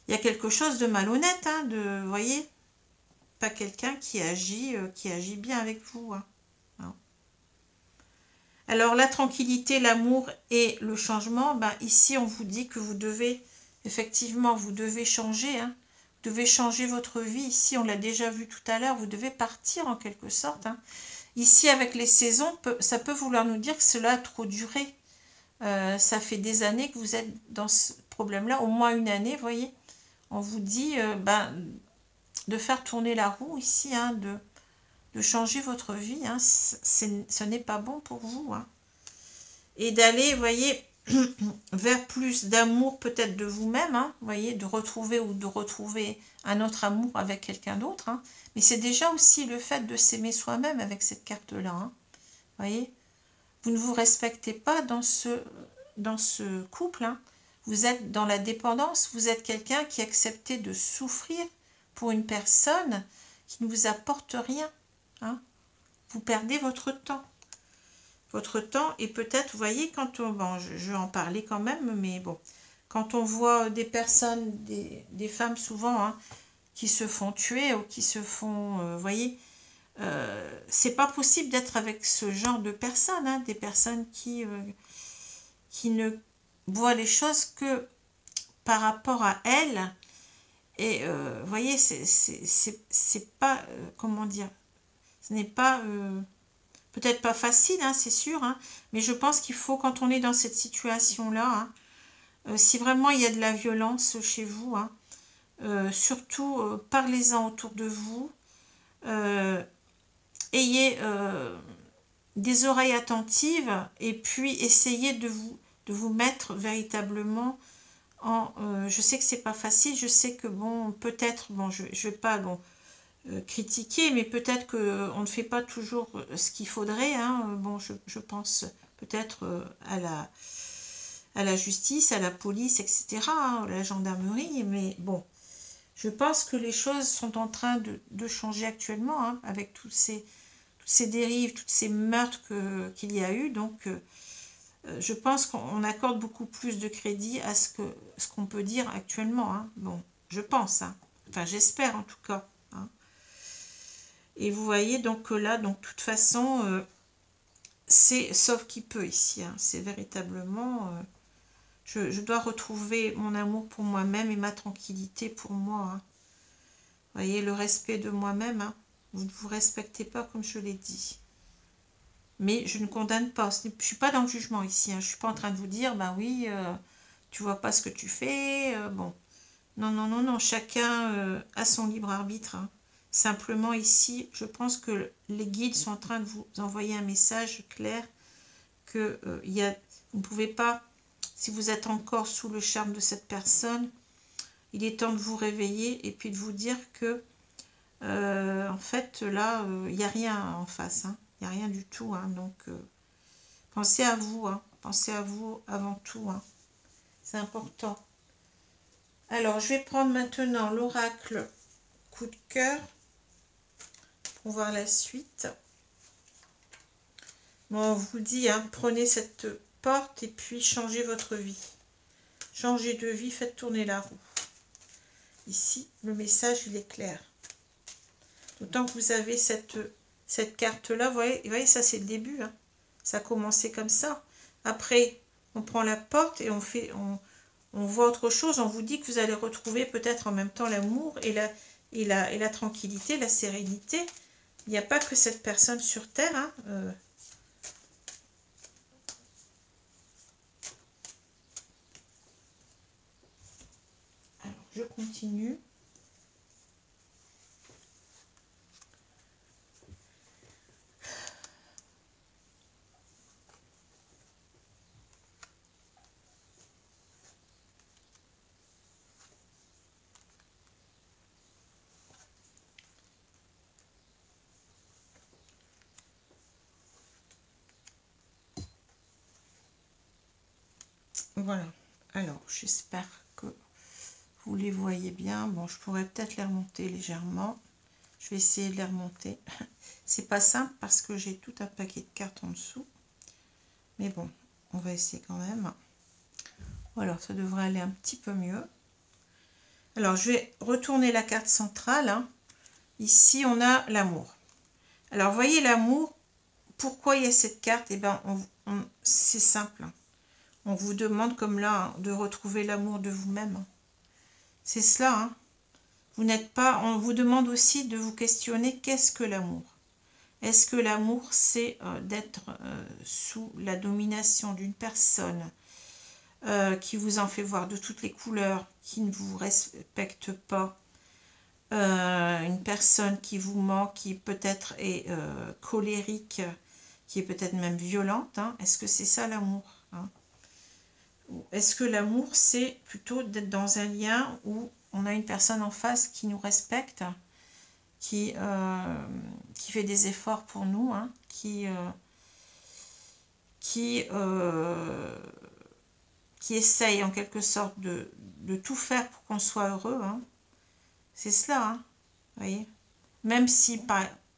y a quelque chose de malhonnête, hein, vous voyez, pas quelqu'un qui agit bien avec vous. Hein. Alors la tranquillité, l'amour et le changement, ici on vous dit que vous devez, effectivement, vous devez changer, hein. Vous devez changer votre vie. Ici, on l'a déjà vu tout à l'heure, vous devez partir en quelque sorte. Hein. Ici, avec les saisons, ça peut vouloir nous dire que cela a trop duré. Ça fait des années que vous êtes dans ce problème-là, au moins une année, vous voyez. On vous dit de faire tourner la roue ici, hein, de changer votre vie, hein, ce n'est pas bon pour vous. Hein. Et d'aller, vous voyez, vers plus d'amour peut-être de vous-même, hein, vous voyez, de retrouver un autre amour avec quelqu'un d'autre. Hein. Mais c'est déjà aussi le fait de s'aimer soi-même avec cette carte-là. Hein. Vous voyez, vous ne vous respectez pas dans ce couple. Hein. Vous êtes dans la dépendance, vous êtes quelqu'un qui accepte de souffrir pour une personne qui ne vous apporte rien. Hein. Vous perdez votre temps. Votre temps, et peut-être, vous voyez, quand on... Bon, je vais en parler quand même, mais bon. Quand on voit des personnes, des femmes souvent, hein, qui se font tuer ou qui se font... vous voyez, c'est pas possible d'être avec ce genre de personnes, hein, des personnes qui ne voient les choses que par rapport à elles. Et vous voyez, c'est pas... comment dire, ce n'est pas peut-être pas facile, hein, c'est sûr, hein, mais je pense qu'il faut, quand on est dans cette situation-là, hein, Si vraiment il y a de la violence chez vous, hein, surtout parlez-en autour de vous. Ayez des oreilles attentives et puis essayez de vous mettre véritablement en... je sais que c'est pas facile, je sais que bon, peut-être, bon, je vais pas bon, critiquer, mais peut-être qu'on ne fait pas toujours ce qu'il faudrait. Hein. Bon, je pense peut-être à la justice, à la police, etc., hein, à la gendarmerie, mais bon, je pense que les choses sont en train de changer actuellement, hein, avec toutes ces dérives, toutes ces meurtres qu'il y a eu, donc je pense qu'on accorde beaucoup plus de crédit à ce qu'on peut dire actuellement, hein. Bon, je pense, hein. Enfin j'espère en tout cas, hein. Et vous voyez donc là, donc de toute façon, c'est sauf qui peut ici, hein. C'est véritablement... je dois retrouver mon amour pour moi-même et ma tranquillité pour moi, hein. Vous voyez, le respect de moi-même, hein. Vous ne vous respectez pas comme je l'ai dit. Mais je ne condamne pas. Je ne suis pas dans le jugement ici, hein. Je ne suis pas en train de vous dire, bah oui, tu vois pas ce que tu fais. Bon, non, non, non, non. Chacun a son libre arbitre, hein. Simplement ici, je pense que les guides sont en train de vous envoyer un message clair que vous ne pouvez pas, si vous êtes encore sous le charme de cette personne, il est temps de vous réveiller et puis de vous dire que en fait là, il n'y a rien en face, hein. Il n'y a rien du tout, hein. Donc pensez à vous, hein. Pensez à vous avant tout, hein. C'est important. Alors je vais prendre maintenant l'oracle coup de cœur pour voir la suite. Bon, on vous dit, hein, prenez cette porte et puis changez votre vie. Changez de vie, faites tourner la roue. Ici, le message, il est clair. D'autant que vous avez cette carte-là, vous voyez, ça c'est le début, hein. Ça a commencé comme ça. Après, on prend la porte et on voit autre chose. On vous dit que vous allez retrouver peut-être en même temps l'amour et la tranquillité, la sérénité. Il n'y a pas que cette personne sur Terre, hein. Alors, je continue. Voilà. Alors, j'espère que vous les voyez bien. Bon, je pourrais peut-être les remonter légèrement. Je vais essayer de les remonter. C'est pas simple parce que j'ai tout un paquet de cartes en dessous. Mais bon, on va essayer quand même. Voilà, ça devrait aller un petit peu mieux. Alors, je vais retourner la carte centrale, hein. Ici, on a l'amour. Alors, voyez l'amour. Pourquoi il y a cette carte? Eh bien, c'est simple. On vous demande, comme là, hein, de retrouver l'amour de vous-même. C'est cela, hein. Vous n'êtes pas... On vous demande aussi de vous questionner, qu'est-ce que l'amour? Est-ce que l'amour, c'est d'être sous la domination d'une personne qui vous en fait voir de toutes les couleurs, qui ne vous respecte pas, une personne qui vous ment, qui peut-être est colérique, qui est peut-être même violente, hein? Est-ce que c'est ça l'amour, hein? Est-ce que l'amour, c'est plutôt d'être dans un lien où on a une personne en face qui nous respecte, qui fait des efforts pour nous, hein, qui essaye en quelque sorte de tout faire pour qu'on soit heureux, hein. C'est cela, hein, vous voyez. Même si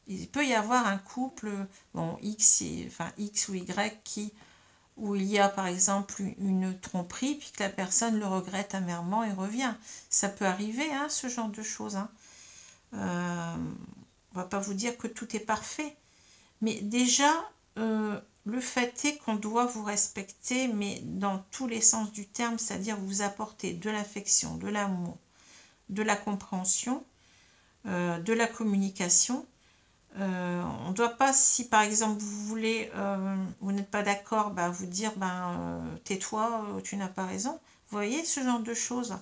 il peut y avoir un couple, bon, X ou Y, où il y a par exemple une tromperie, puis que la personne le regrette amèrement et revient. Ça peut arriver, hein, ce genre de choses, hein. On ne va pas vous dire que tout est parfait, mais déjà, le fait est qu'on doit vous respecter, mais dans tous les sens du terme, c'est-à-dire vous apporter de l'affection, de l'amour, de la compréhension, de la communication. On ne doit pas, si par exemple vous voulez, vous n'êtes pas d'accord, vous dire tais-toi, tu n'as pas raison. voyez ce genre de choses?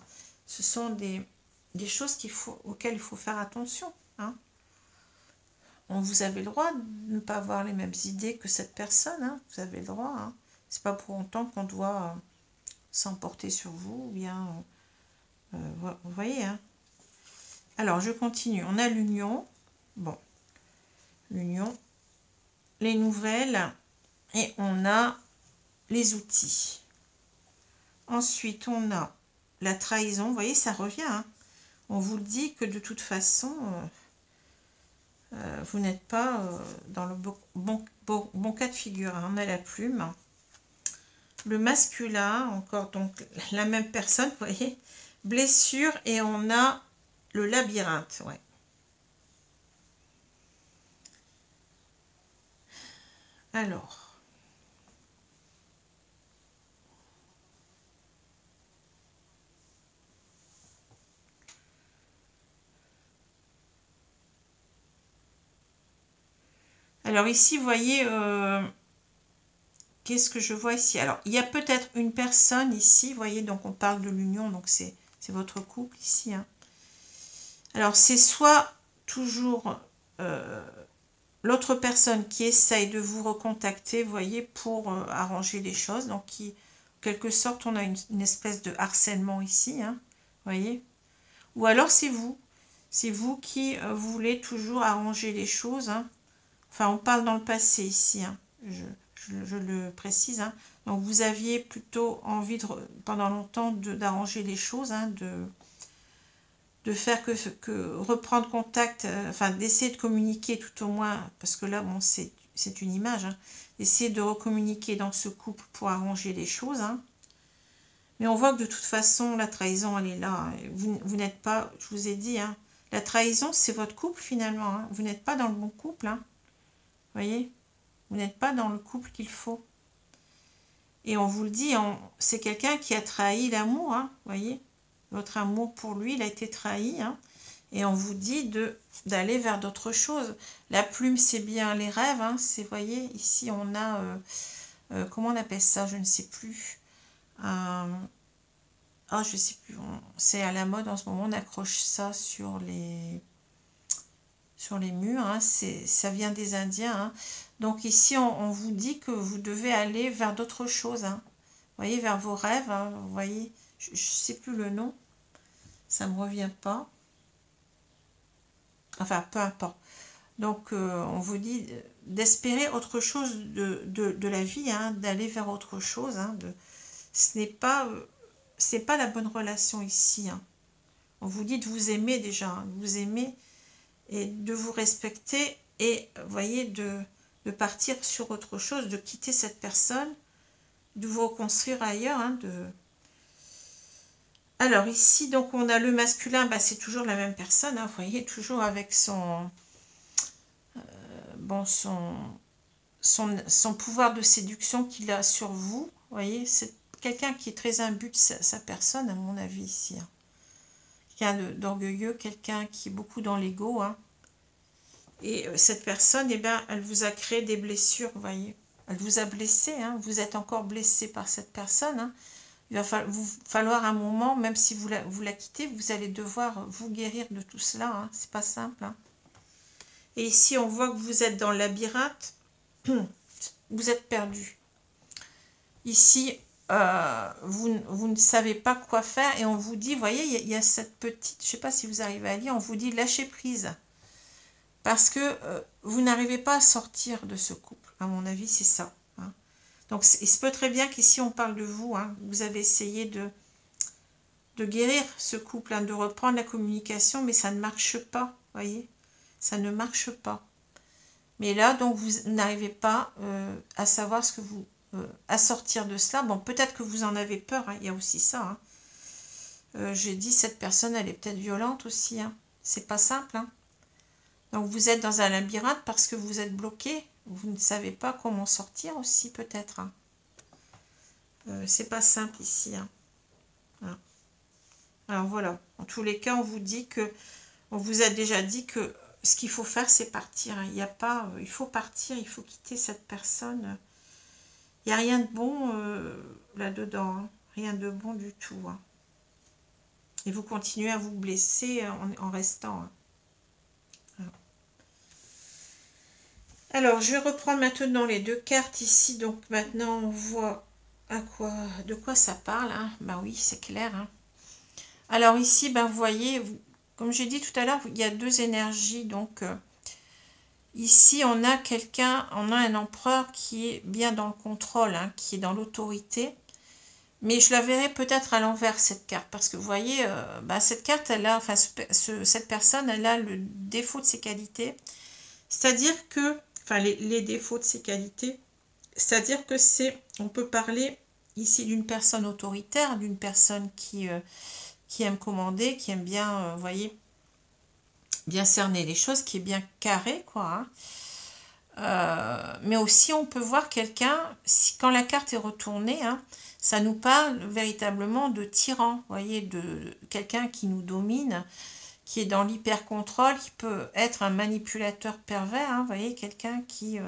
Ce sont des choses auxquelles il faut faire attention. Hein. Vous avez le droit de ne pas avoir les mêmes idées que cette personne. Hein. Vous avez le droit. Hein. C'est pas pour autant qu'on doit s'emporter sur vous. Ou bien, vous voyez. Hein. Alors, je continue. On a l'union. Bon. L'union. Les nouvelles. Et on a les outils. Ensuite, on a la trahison. Vous voyez, ça revient. Hein. On vous dit que de toute façon... vous n'êtes pas dans le bon cas de figure. Hein. On a la plume. Le masculin, encore donc la même personne, vous voyez. Blessure et on a le labyrinthe. Ouais. Alors. Alors ici, vous voyez, qu'est-ce que je vois ici? Alors, il y a peut-être une personne ici, vous voyez, donc on parle de l'union, donc c'est votre couple ici. Hein. Alors, c'est soit toujours l'autre personne qui essaye de vous recontacter, vous voyez, pour arranger les choses. Donc, en quelque sorte, on a une espèce de harcèlement ici, hein, vous voyez. Ou alors, c'est vous. C'est vous qui voulez toujours arranger les choses, hein. Enfin, on parle dans le passé ici, hein. Je le précise. Hein. Donc, vous aviez plutôt envie, pendant longtemps, d'arranger les choses, hein, de faire que reprendre contact, enfin, d'essayer de communiquer tout au moins, parce que là, bon, c'est une image, hein, essayer de recommuniquer dans ce couple pour arranger les choses. Hein. Mais on voit que de toute façon, la trahison, elle est là. Hein. Vous n'êtes pas, je vous ai dit, hein, la trahison, c'est votre couple finalement. Hein. Vous n'êtes pas dans le bon couple, hein. Voyez, vous n'êtes pas dans le couple qu'il faut. Et on vous le dit, c'est quelqu'un qui a trahi l'amour, hein, voyez. Votre amour pour lui, il a été trahi. Hein, et on vous dit d'aller vers d'autres choses. La plume, c'est bien les rêves. Hein, vous voyez, ici, on a... comment on appelle ça? Je ne sais plus. Je ne sais plus. C'est à la mode en ce moment. On accroche ça sur les murs, hein, ça vient des Indiens. Hein. Donc ici, on vous dit que vous devez aller vers d'autres choses. Hein. Vous voyez, vers vos rêves. Hein, vous voyez, je ne sais plus le nom. Ça ne me revient pas. Enfin, peu importe. Donc, on vous dit d'espérer autre chose de la vie, hein, d'aller vers autre chose. Hein, ce n'est pas la bonne relation ici. Hein. On vous dit de vous aimer déjà, hein, de vous aimer et de vous respecter et, vous voyez, de partir sur autre chose, de quitter cette personne, de vous reconstruire ailleurs. Hein, Alors ici, donc on a le masculin, bah, c'est toujours la même personne, hein, vous voyez, toujours avec son pouvoir de séduction qu'il a sur vous. Vous voyez, c'est quelqu'un qui est très imbu de sa personne, à mon avis, ici. Hein. Quelqu'un d'orgueilleux, quelqu'un qui est beaucoup dans l'ego. Hein. Et cette personne, eh ben, elle vous a créé des blessures, vous voyez. Elle vous a blessé, hein. Vous êtes encore blessé par cette personne. Hein. Il va vous falloir un moment, même si vous la quittez, vous allez devoir vous guérir de tout cela. Hein. C'est pas simple. Hein. Et ici, on voit que vous êtes dans le labyrinthe. Vous êtes perdu. Ici, vous ne savez pas quoi faire et on vous dit, vous voyez, il y a cette petite, je ne sais pas si vous arrivez à lire, on vous dit lâcher prise. Parce que vous n'arrivez pas à sortir de ce couple. À mon avis, c'est ça. Hein. Donc, il se peut très bien qu'ici, on parle de vous. Hein. Vous avez essayé de guérir ce couple, hein, de reprendre la communication, mais ça ne marche pas, vous voyez. Ça ne marche pas. Mais là, donc, vous n'arrivez pas à savoir ce que vous... à sortir de cela. Bon, peut-être que vous en avez peur, hein, il y a aussi ça. Hein. J'ai dit, cette personne, elle est peut-être violente aussi. Hein. C'est pas simple. Hein. Donc, vous êtes dans un labyrinthe parce que vous êtes bloqué. Vous ne savez pas comment sortir aussi, peut-être. Hein. C'est pas simple ici. Hein. Voilà. Alors, voilà. En tous les cas, on vous dit que... On vous a déjà dit que ce qu'il faut faire, c'est partir. Hein. Il n'y a pas... il faut partir, il faut quitter cette personne... Il n'y a rien de bon là-dedans, hein. Rien de bon du tout. Hein. Et vous continuez à vous blesser en restant. Hein. Alors, je vais reprendre maintenant les deux cartes ici. Donc, maintenant, on voit de quoi ça parle. Hein. Ben oui, c'est clair. Hein. Alors, ici, ben, vous voyez, comme j'ai dit tout à l'heure, il y a deux énergies. Donc, ici, on a un empereur qui est bien dans le contrôle, hein, qui est dans l'autorité. Mais je la verrai peut-être à l'envers, cette carte. Parce que, vous voyez, ben, cette carte, elle a, enfin, cette personne, elle a le défaut de ses qualités. C'est-à-dire que enfin les défauts de ses qualités, c'est-à-dire que on peut parler ici d'une personne autoritaire, d'une personne qui aime commander, qui aime bien, vous voyez, bien cerner les choses, qui est bien carré, quoi. Hein. Mais aussi, on peut voir quelqu'un, quand la carte est retournée, hein, ça nous parle véritablement de tyran, vous voyez, de quelqu'un qui nous domine, qui est dans l'hyper-contrôle, qui peut être un manipulateur pervers, hein, vous voyez, quelqu'un qui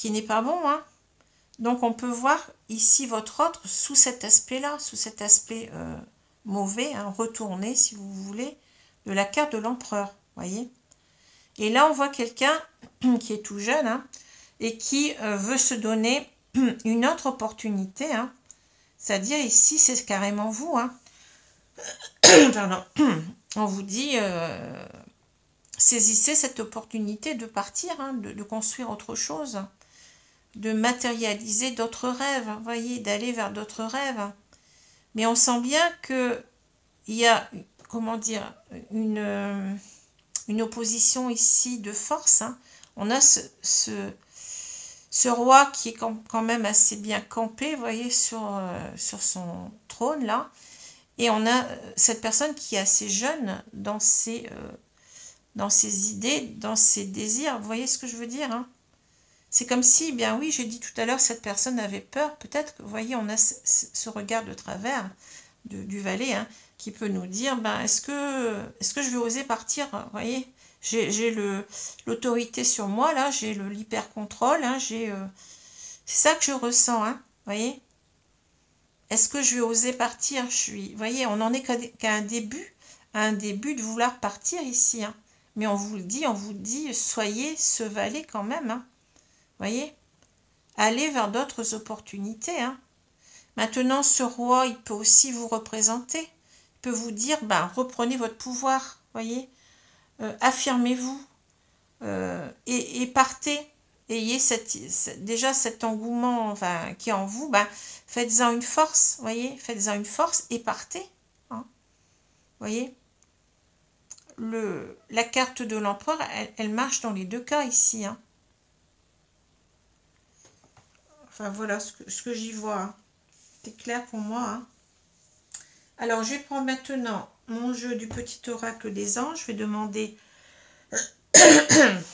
n'est pas bon. Hein. Donc, on peut voir ici votre autre sous cet aspect-là, sous cet aspect mauvais, hein, retourné, si vous voulez, de la carte de l'empereur, vous voyez. Et là, on voit quelqu'un qui est tout jeune, hein, et qui veut se donner une autre opportunité, hein. C'est-à-dire ici, c'est carrément vous, hein. Pardon. On vous dit, saisissez cette opportunité de partir, hein, de construire autre chose, de matérialiser d'autres rêves, vous voyez, d'aller vers d'autres rêves. Mais on sent bien qu'il y a, comment dire, une opposition ici de force. Hein. On a ce roi qui est quand même assez bien campé, vous voyez, sur son trône, là. Et on a cette personne qui est assez jeune dans ses idées, dans ses désirs. Vous voyez ce que je veux dire, hein? C'est comme si, bien oui, j'ai dit tout à l'heure, cette personne avait peur. Peut-être que, vous voyez, on a ce regard de travers du valet, hein, qui peut nous dire, ben, est-ce que je vais oser partir? Vous voyez, j'ai l'autorité sur moi, là, j'ai l'hyper-contrôle, hein, c'est ça que je ressens, hein, vous voyez. Est-ce que je vais oser partir? Vous voyez, on n'en est qu'à un début de vouloir partir ici. Hein. Mais on vous dit, soyez ce valet quand même. Hein. Vous voyez? Allez vers d'autres opportunités. Hein. Maintenant, ce roi, il peut aussi vous représenter. Il peut vous dire, ben, reprenez votre pouvoir. Vous voyez? Affirmez-vous. Et partez. Ayez déjà cet engouement, enfin, qui est en vous, ben, faites-en une force, voyez, faites-en une force et partez. Hein, voyez, la carte de l'empereur, elle marche dans les deux cas ici. Hein. Enfin, voilà ce que j'y vois. Hein. C'est clair pour moi. Hein. Alors, je vais prendre maintenant mon jeu du petit oracle des anges. Je vais demander...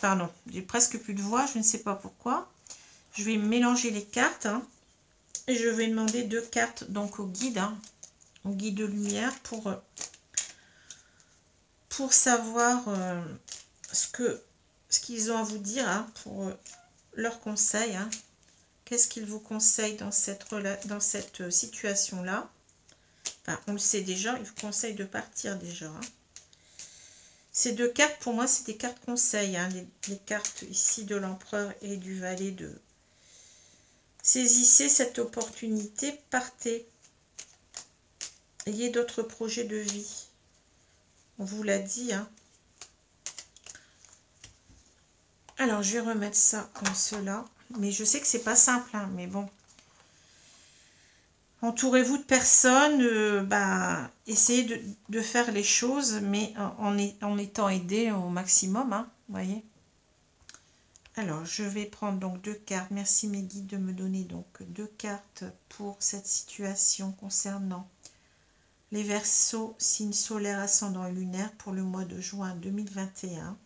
Pardon, j'ai presque plus de voix, je ne sais pas pourquoi. Je vais mélanger les cartes. Hein, et je vais demander deux cartes donc au guide. Hein, au guide de lumière pour savoir ce qu'ils ont à vous dire, hein, pour leurs conseils. Hein. Qu'est-ce qu'ils vous conseillent dans cette situation-là? Enfin, on le sait déjà, ils vous conseillent de partir déjà. Hein. Ces deux cartes, pour moi, c'est des cartes conseils. Hein, les cartes ici de l'empereur et du valet de... Saisissez cette opportunité, partez. Ayez d'autres projets de vie. On vous l'a dit. Hein. Alors, je vais remettre ça comme cela. Mais je sais que c'est pas simple, hein, mais bon. Entourez-vous de personnes, essayez de faire les choses, mais en étant aidé au maximum, hein, vous voyez. Alors, je vais prendre donc deux cartes. Merci mes guides de me donner donc deux cartes pour cette situation concernant les Verseaux, signes solaires, ascendant et lunaire pour le mois de juin 2021.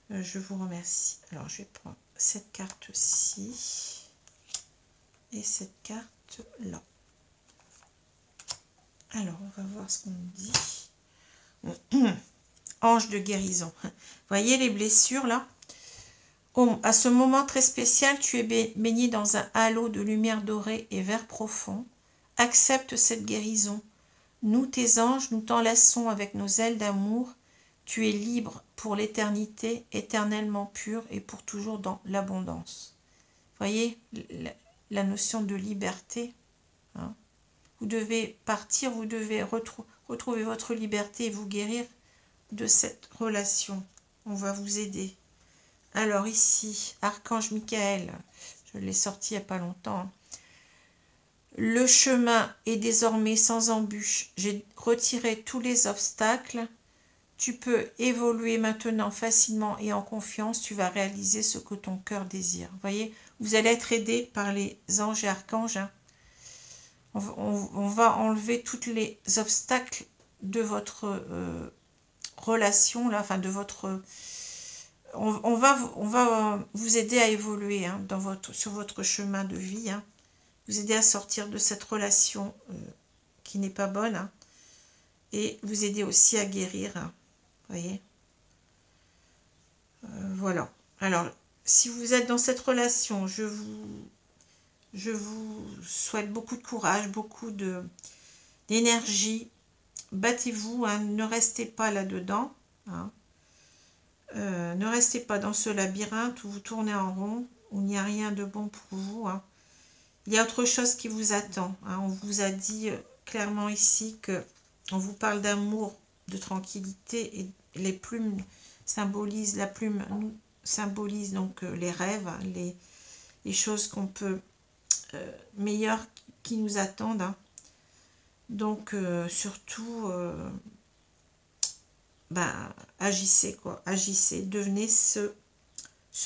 Je vous remercie. Alors, je vais prendre cette carte-ci et cette carte là. Alors, on va voir ce qu'on nous dit. Ange de guérison. Voyez les blessures là? À ce moment très spécial, tu es baigné dans un halo de lumière dorée et vert profond. accepte cette guérison. Nous, tes anges, nous t'enlaçons avec nos ailes d'amour. Tu es libre pour l'éternité, éternellement pur et pour toujours dans l'abondance. Voyez la notion de liberté, hein. Vous devez partir, vous devez retrouver votre liberté et vous guérir de cette relation. On va vous aider. Alors ici, Archange Michael, je l'ai sorti il n'y a pas longtemps. Le chemin est désormais sans embûche. J'ai retiré tous les obstacles. Tu peux évoluer maintenant facilement et en confiance. Tu vas réaliser ce que ton cœur désire. Vous voyez, vous allez être aidé par les anges et archanges, hein. On va enlever tous les obstacles de votre relation, là, enfin de votre... On va vous aider à évoluer, hein, sur votre chemin de vie, hein. Vous aider à sortir de cette relation qui n'est pas bonne, hein, et vous aider aussi à guérir, hein, voyez. Voilà. Alors, si vous êtes dans cette relation, je vous souhaite beaucoup de courage, beaucoup d'énergie. Battez-vous, hein, ne restez pas là-dedans, hein. Ne restez pas dans ce labyrinthe où vous tournez en rond, où il n'y a rien de bon pour vous, hein. Il y a autre chose qui vous attend, hein. On vous a dit clairement ici que on vous parle d'amour, de tranquillité, et les plumes symbolisent, la plume nous symbolise donc les rêves, hein, les choses qu'on peut meilleures qui nous attendent, hein. Donc surtout agissez, quoi, agissez, devenez ce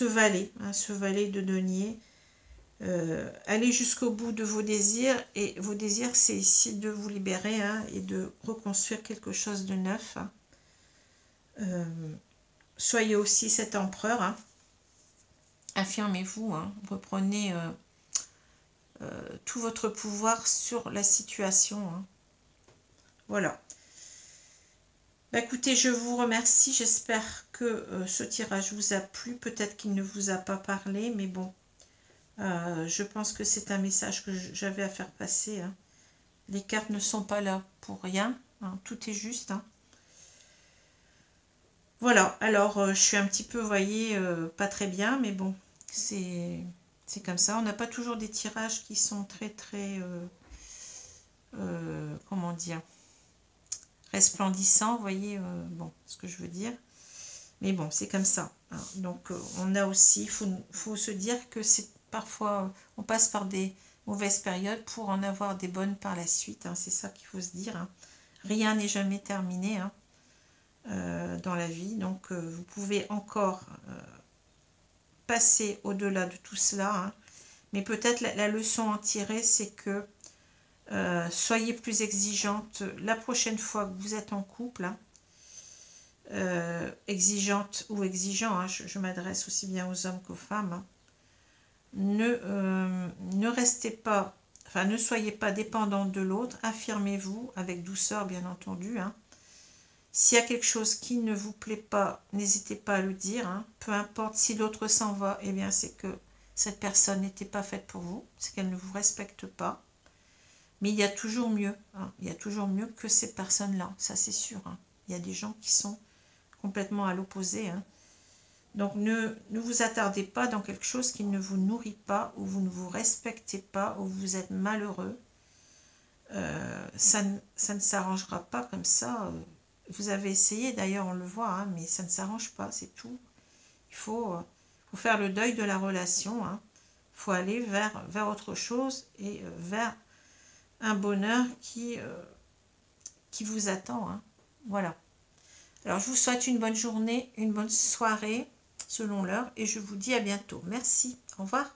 valet, hein, ce valet de denier. Allez jusqu'au bout de vos désirs, et vos désirs, c'est ici de vous libérer, hein, et de reconstruire quelque chose de neuf, hein. Soyez aussi cet empereur, hein. Affirmez-vous, hein, reprenez tout votre pouvoir sur la situation, hein. Voilà. Écoutez, je vous remercie, j'espère que ce tirage vous a plu, peut-être qu'il ne vous a pas parlé, mais bon, je pense que c'est un message que j'avais à faire passer, hein. Les cartes ne sont pas là pour rien, hein, tout est juste, hein. Voilà, alors je suis un petit peu, vous voyez, pas très bien, mais bon, c'est comme ça. On n'a pas toujours des tirages qui sont très, comment dire, resplendissants, vous voyez, bon, ce que je veux dire. Mais bon, c'est comme ça, hein. Donc, on a aussi, il faut se dire que c'est parfois, on passe par des mauvaises périodes pour en avoir des bonnes par la suite, hein. C'est ça qu'il faut se dire, hein. Rien n'est jamais terminé, hein, dans la vie. Donc, vous pouvez encore passer au-delà de tout cela, hein. Mais peut-être la leçon à en tirer, c'est que soyez plus exigeante la prochaine fois que vous êtes en couple, hein. Exigeante ou exigeant, hein, je m'adresse aussi bien aux hommes qu'aux femmes, hein. Ne restez pas, enfin ne soyez pas dépendant de l'autre, affirmez-vous avec douceur, bien entendu, hein. S'il y a quelque chose qui ne vous plaît pas, n'hésitez pas à le dire, hein. Peu importe si l'autre s'en va, eh bien c'est que cette personne n'était pas faite pour vous, c'est qu'elle ne vous respecte pas. Mais il y a toujours mieux, hein. Il y a toujours mieux que ces personnes-là, ça c'est sûr, hein. Il y a des gens qui sont complètement à l'opposé, hein. Donc ne vous attardez pas dans quelque chose qui ne vous nourrit pas, où vous ne vous respectez pas, où vous êtes malheureux. Ça ne s'arrangera pas comme ça. Vous avez essayé, d'ailleurs on le voit, hein, mais ça ne s'arrange pas, c'est tout. Il faut faire le deuil de la relation, hein. Il faut aller vers autre chose et vers un bonheur qui vous attend, hein. Voilà. Alors je vous souhaite une bonne journée, une bonne soirée selon l'heure, et je vous dis à bientôt. Merci, au revoir.